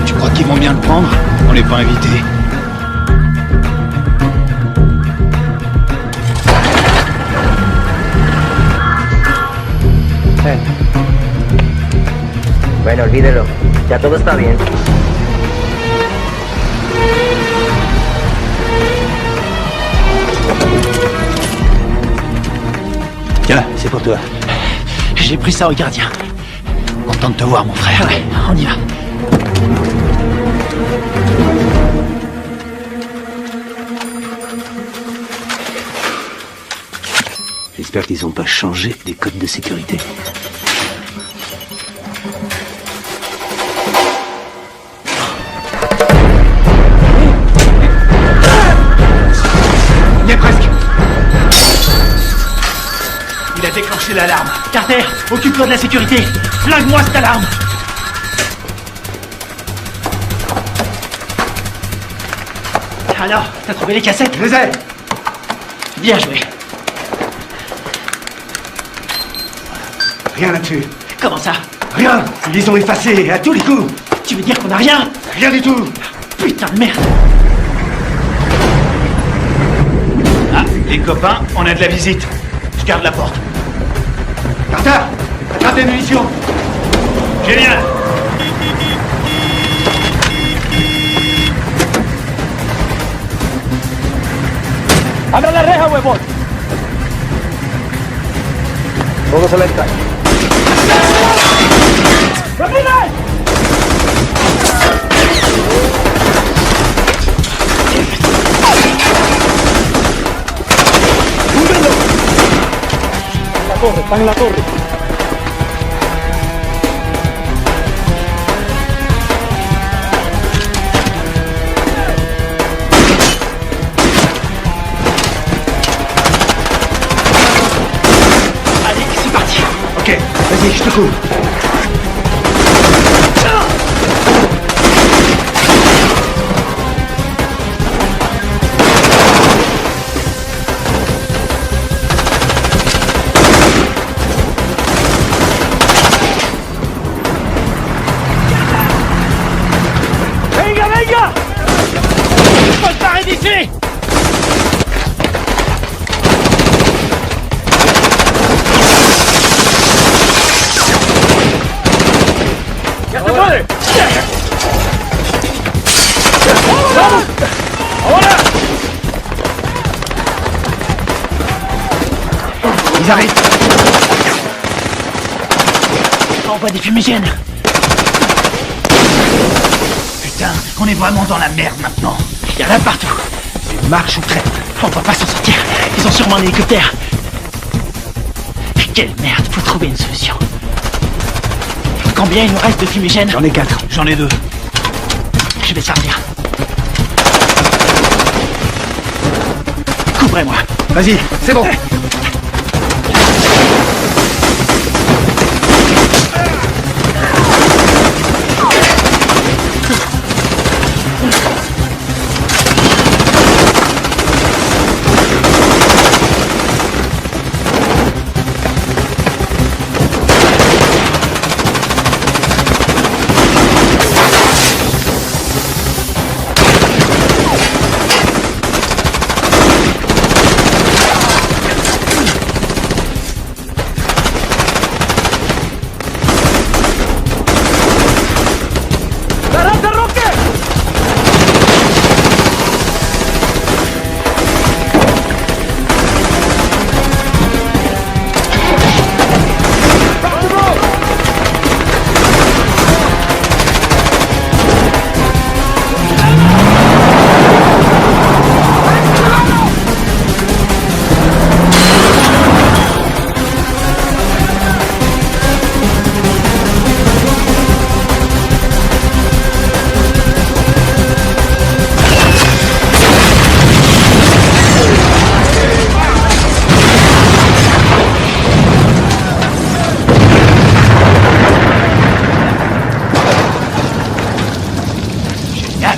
Tu crois qu'ils vont bien le prendre? On n'est pas invités. Bueno, olvídelo. Ya todo está bien. Tiens, c'est pour toi. J'ai pris ça au gardien. Content de te voir, mon frère. Ouais, on y va. J'espère qu'ils n'ont pas changé des codes de sécurité. déclenché l'alarme. Carter, occupe-toi de la sécurité. Flingue-moi cette alarme. Alors, t'as trouvé les cassettes? Je les ai. Bien joué. Rien là-dessus. Comment ça? Rien. Ils les ont effacés à tous les coups. Tu veux dire qu'on a rien? Rien du tout. Putain de merde. Ah, les copains, on a de la visite. Je garde la porte. Carter, attrape des munitions. Génial. ¡Abra la reja, huevón! Todo se le entra. La torre, están en la torre. Allez, c'est parti. Ok, vas-y, je te couvre. Venga, venga! Faut se barrer d'ici! ¡Ya se puede! ¡Vamos! ¡Ahora! Ils arrivent. Envoie des fumigènes. Putain, on est vraiment dans la merde maintenant. Il y en a partout. Mais marche ou crève. On va pas s'en sortir. Ils ont sûrement un hélicoptère. Quelle merde, faut trouver une solution. Combien il nous reste de fumigènes? J'en ai 4. J'en ai 2. Je vais sortir. Couvrez-moi. Vas-y, c'est bon.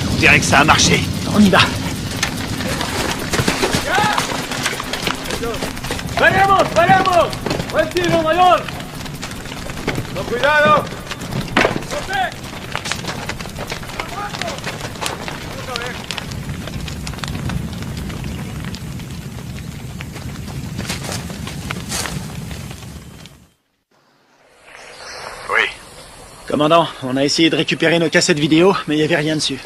On dirait que ça a marché. On y va. ¡Venemos, venemos! ¡Buen tiro, mayor! ¡Con cuidado! Oui. Commandant, on a essayé de récupérer nos cassettes vidéo, mais il n'y avait rien dessus.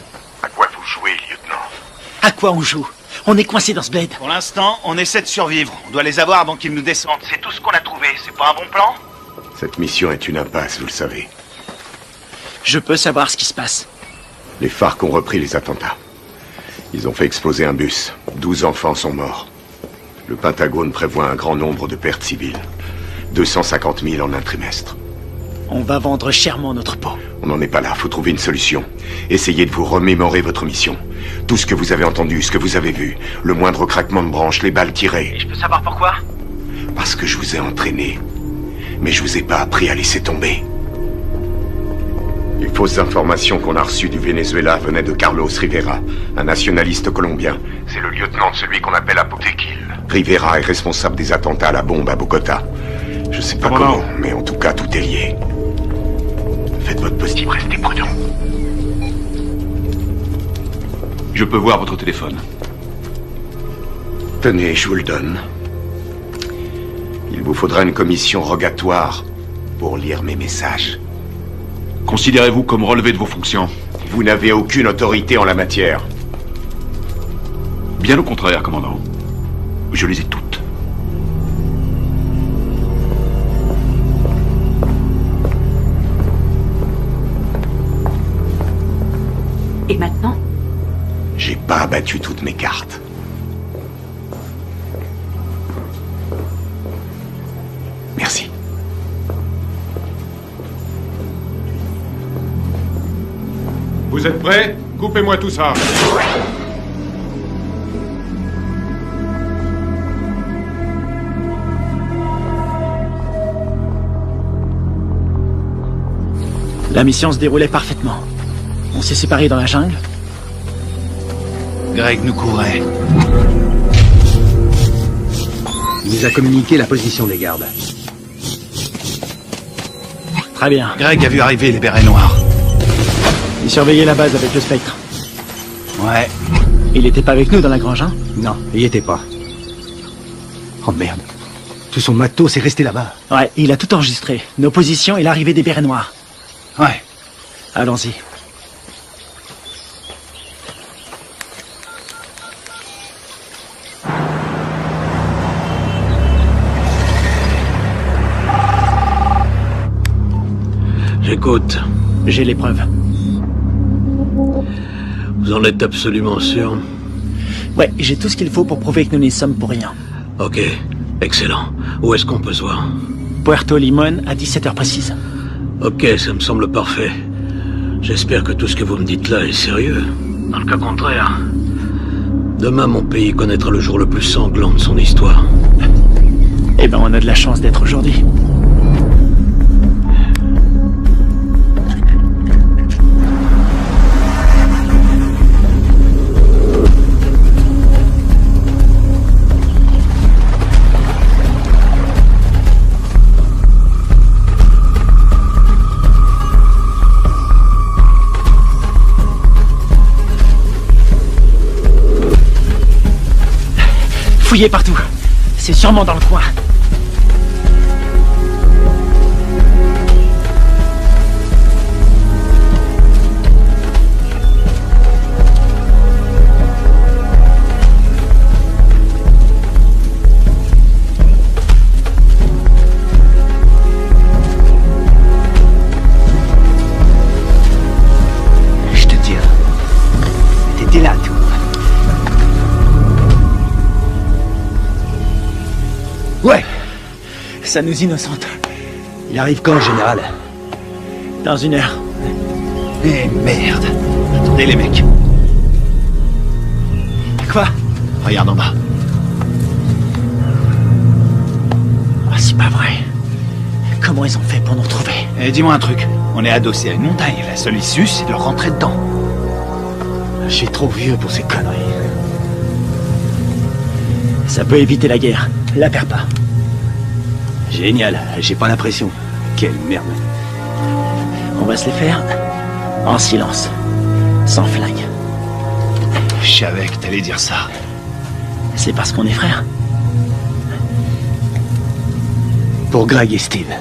À quoi vous jouez, lieutenant? À quoi on joue? On est coincé dans ce bled. Pour l'instant, on essaie de survivre. On doit les avoir avant qu'ils nous descendent. C'est tout ce qu'on a trouvé. C'est pas un bon plan? Cette mission est une impasse, vous le savez. Je peux savoir ce qui se passe. Les FARC ont repris les attentats. Ils ont fait exploser un bus. 12 enfants sont morts. Le Pentagone prévoit un grand nombre de pertes civiles. 250 000 en un trimestre. On va vendre chèrement notre peau. On n'en est pas là, faut trouver une solution. Essayez de vous remémorer votre mission. Tout ce que vous avez entendu, ce que vous avez vu. Le moindre craquement de branche, les balles tirées. Et je peux savoir pourquoi? Parce que je vous ai entraîné. Mais je vous ai pas appris à laisser tomber. Les fausses informations qu'on a reçues du Venezuela venaient de Carlos Rivera, un nationaliste colombien. C'est le lieutenant de celui qu'on appelle Apotequil. Rivera est responsable des attentats à la bombe à Bogota. Je sais pas comment, mais en tout cas, tout est lié. Faites votre possible, restez prudent. Je peux voir votre téléphone. Tenez, je vous le donne. Il vous faudra une commission rogatoire pour lire mes messages. Considérez-vous comme relevé de vos fonctions? Vous n'avez aucune autorité en la matière. Bien au contraire, commandant. Je les ai toutes. Et maintenant? J'ai pas abattu toutes mes cartes. Merci. Vous êtes prêts? Coupez-moi tout ça. La mission se déroulait parfaitement. On s'est séparés dans la jungle. Greg nous courait. Il nous a communiqué la position des gardes. Très bien. Greg a vu arriver les bérets noirs. Il surveillait la base avec le Spectre. Ouais. Il était pas avec nous dans la grange, hein? Non, il y était pas. Oh merde. Tout son matos est resté là-bas. Ouais, il a tout enregistré. Nos positions et l'arrivée des bérets noirs. Ouais. Allons-y. J'écoute. J'ai les preuves. Vous en êtes absolument sûr? Ouais, j'ai tout ce qu'il faut pour prouver que nous n'y sommes pour rien. Ok, excellent. Où est-ce qu'on peut se voir? Puerto Limón à 17h précise. Ok, ça me semble parfait. J'espère que tout ce que vous me dites là est sérieux. Dans le cas contraire, demain mon pays connaîtra le jour le plus sanglant de son histoire. Eh ben, on a de la chance d'être aujourd'hui. Fouillez partout. C'est sûrement dans le coin. Je te dis, t'étais là, toi. Ouais. Ça nous innocente. Il arrive quand, général? Dans 1 heure. Eh merde. Attendez les mecs. Quoi? Regarde en bas. Ah, c'est pas vrai. Comment ils ont fait pour nous retrouver? Eh, dis-moi un truc. On est adossé à une montagne. La seule issue, c'est de rentrer dedans. Je suis trop vieux pour ces conneries. Ça peut éviter la guerre. La perds pas. Génial, j'ai pas l'impression. Quelle merde. On va se les faire en silence. Sans flingue. Je savais que t'allais dire ça. C'est parce qu'on est frères. Pour Greg et Steve.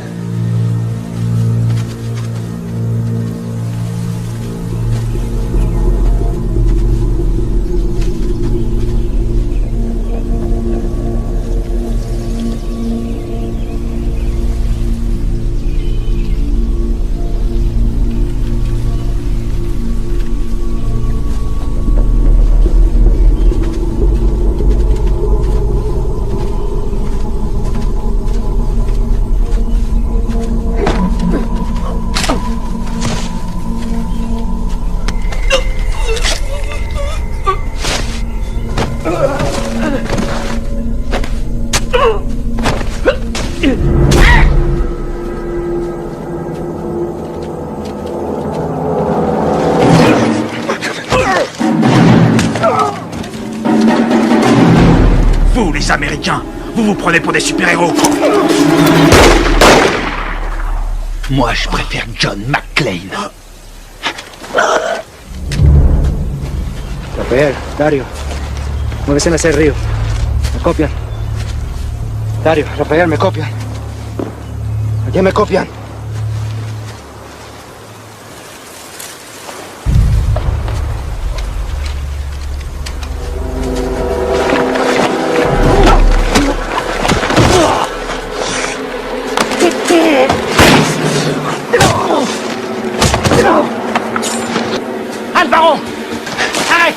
les Américains. Vous vous prenez pour des super-héros. Moi, je préfère John McClane. Rafael, Dario, muévese hacia el río. Me copian. Dario, Rafael, me copian. Allá me copian. Alvaro! Arrête!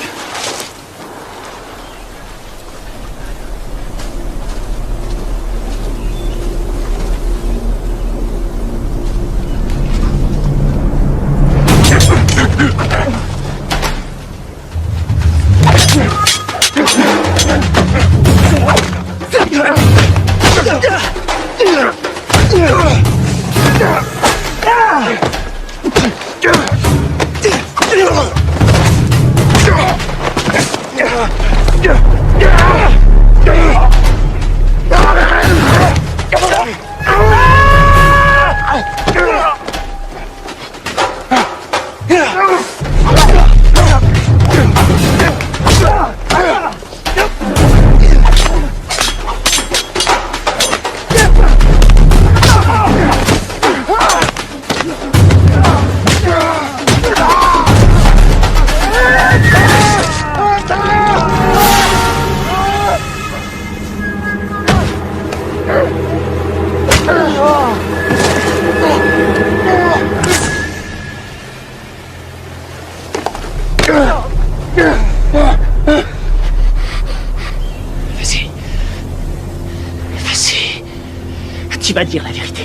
Tu vas dire la vérité.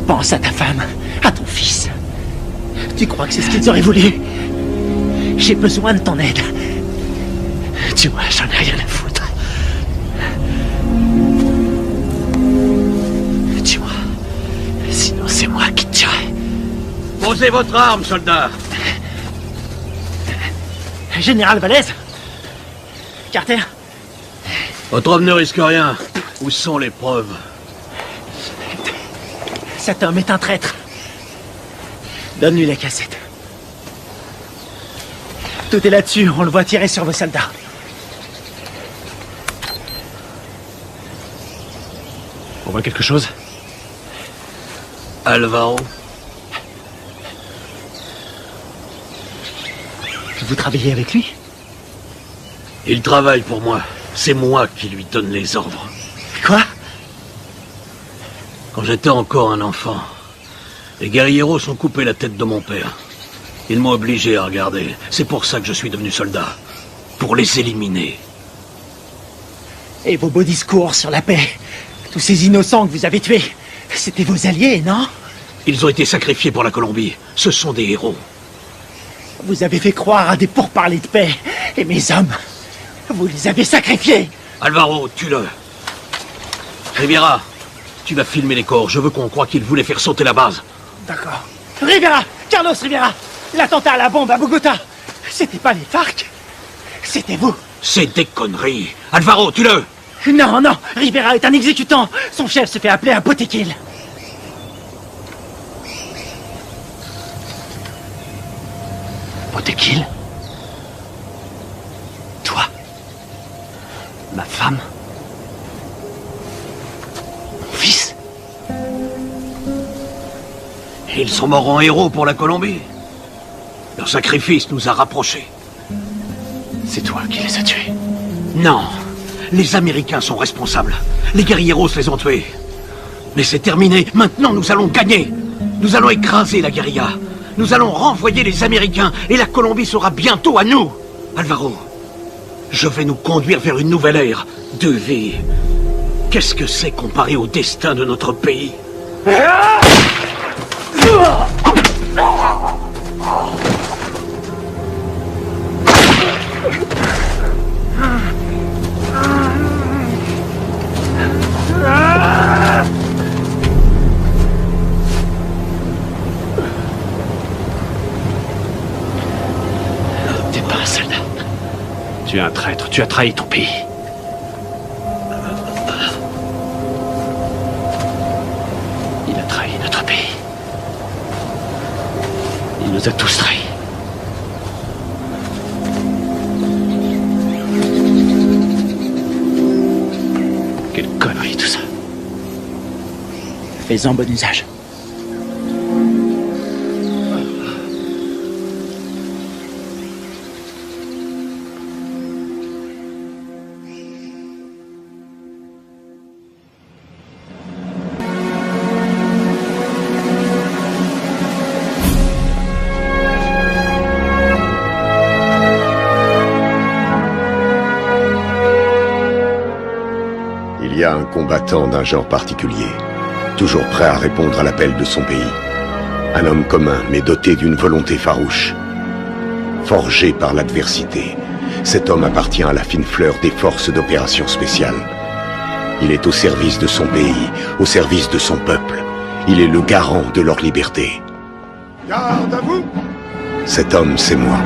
Pense à ta femme, à ton fils. Tu crois que c'est ce qu'ils auraient voulu? J'ai besoin de ton aide. Tu vois, j'en ai rien à foutre. Tu vois, sinon c'est moi qui te tuerai. Posez votre arme, soldat. Général Valdez? Carter? Votre homme ne risque rien. Où sont les preuves? Cet homme est un traître. Donne-lui la cassette. Tout est là-dessus, on le voit tirer sur vos soldats. On voit quelque chose? Alvaro? Vous travaillez avec lui? Il travaille pour moi. C'est moi qui lui donne les ordres. Quoi? Quand j'étais encore un enfant, les guerrieros ont coupé la tête de mon père. Ils m'ont obligé à regarder. C'est pour ça que je suis devenu soldat. Pour les éliminer. Et vos beaux discours sur la paix? Tous ces innocents que vous avez tués, c'était vos alliés, non? Ils ont été sacrifiés pour la Colombie. Ce sont des héros. Vous avez fait croire à des pourparlers de paix. Et mes hommes, vous les avez sacrifiés. Alvaro, tue-le. Rivera, tu vas filmer les corps. Je veux qu'on croie qu'ils voulaient faire sauter la base. D'accord. Rivera! Carlos Rivera! L'attentat à la bombe à Bogota! C'était pas les FARC? C'était vous! C'est des conneries! Alvaro, tue-le! Non, non! Rivera est un exécutant! Son chef se fait appeler un Botequil! Botequil? Toi? Ma femme? Mon fils? Ils sont morts en héros pour la Colombie. Leur sacrifice nous a rapprochés. C'est toi qui les as tués? Non. Les Américains sont responsables. Les guerrieros les ont tués. Mais c'est terminé. Maintenant, nous allons gagner. Nous allons écraser la guérilla. Nous allons renvoyer les Américains et la Colombie sera bientôt à nous. Alvaro, je vais nous conduire vers une nouvelle ère de vie. Qu'est-ce que c'est comparé au destin de notre pays? T'es pas un soldat. Tu es un traître, tu as trahi ton pays. Il a trahi notre pays. Il nous a tous trahis. Quelle connerie tout ça. Fais-en bon usage. Il y a un combattant d'un genre particulier, toujours prêt à répondre à l'appel de son pays. Un homme commun, mais doté d'une volonté farouche. Forgé par l'adversité, cet homme appartient à la fine fleur des forces d'opération spéciales. Il est au service de son pays, au service de son peuple. Il est le garant de leur liberté. Garde à vous! Cet homme, c'est moi.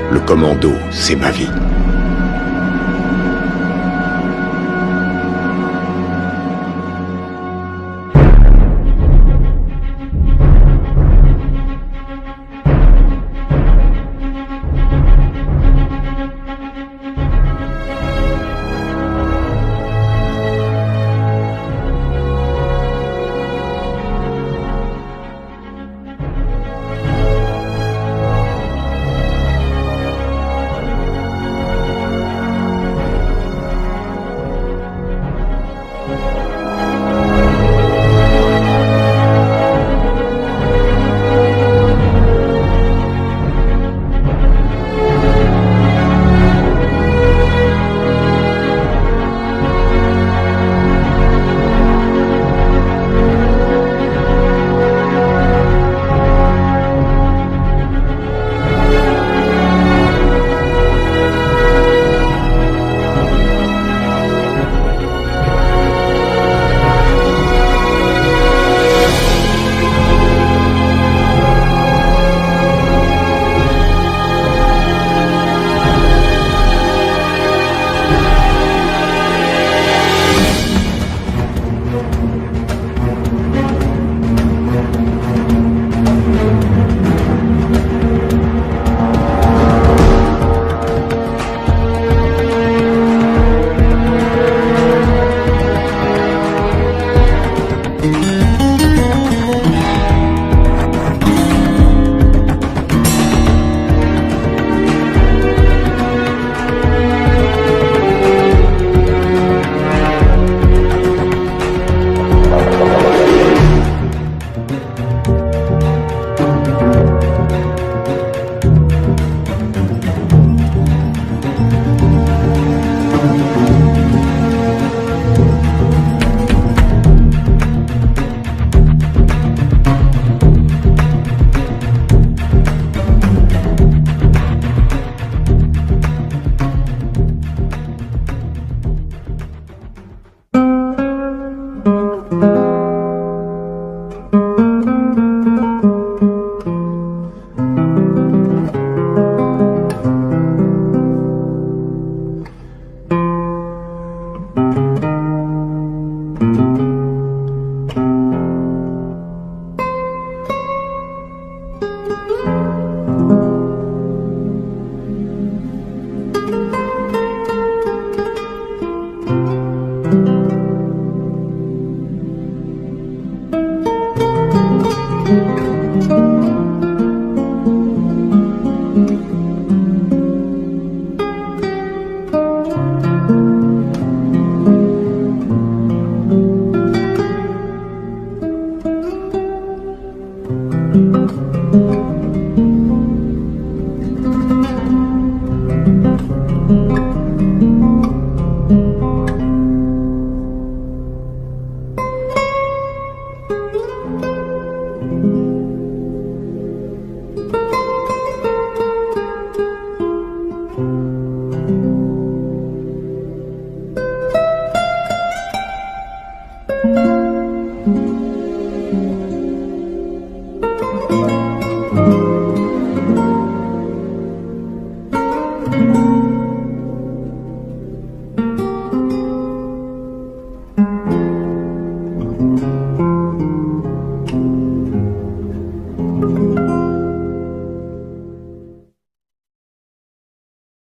Le commando, c'est ma vie.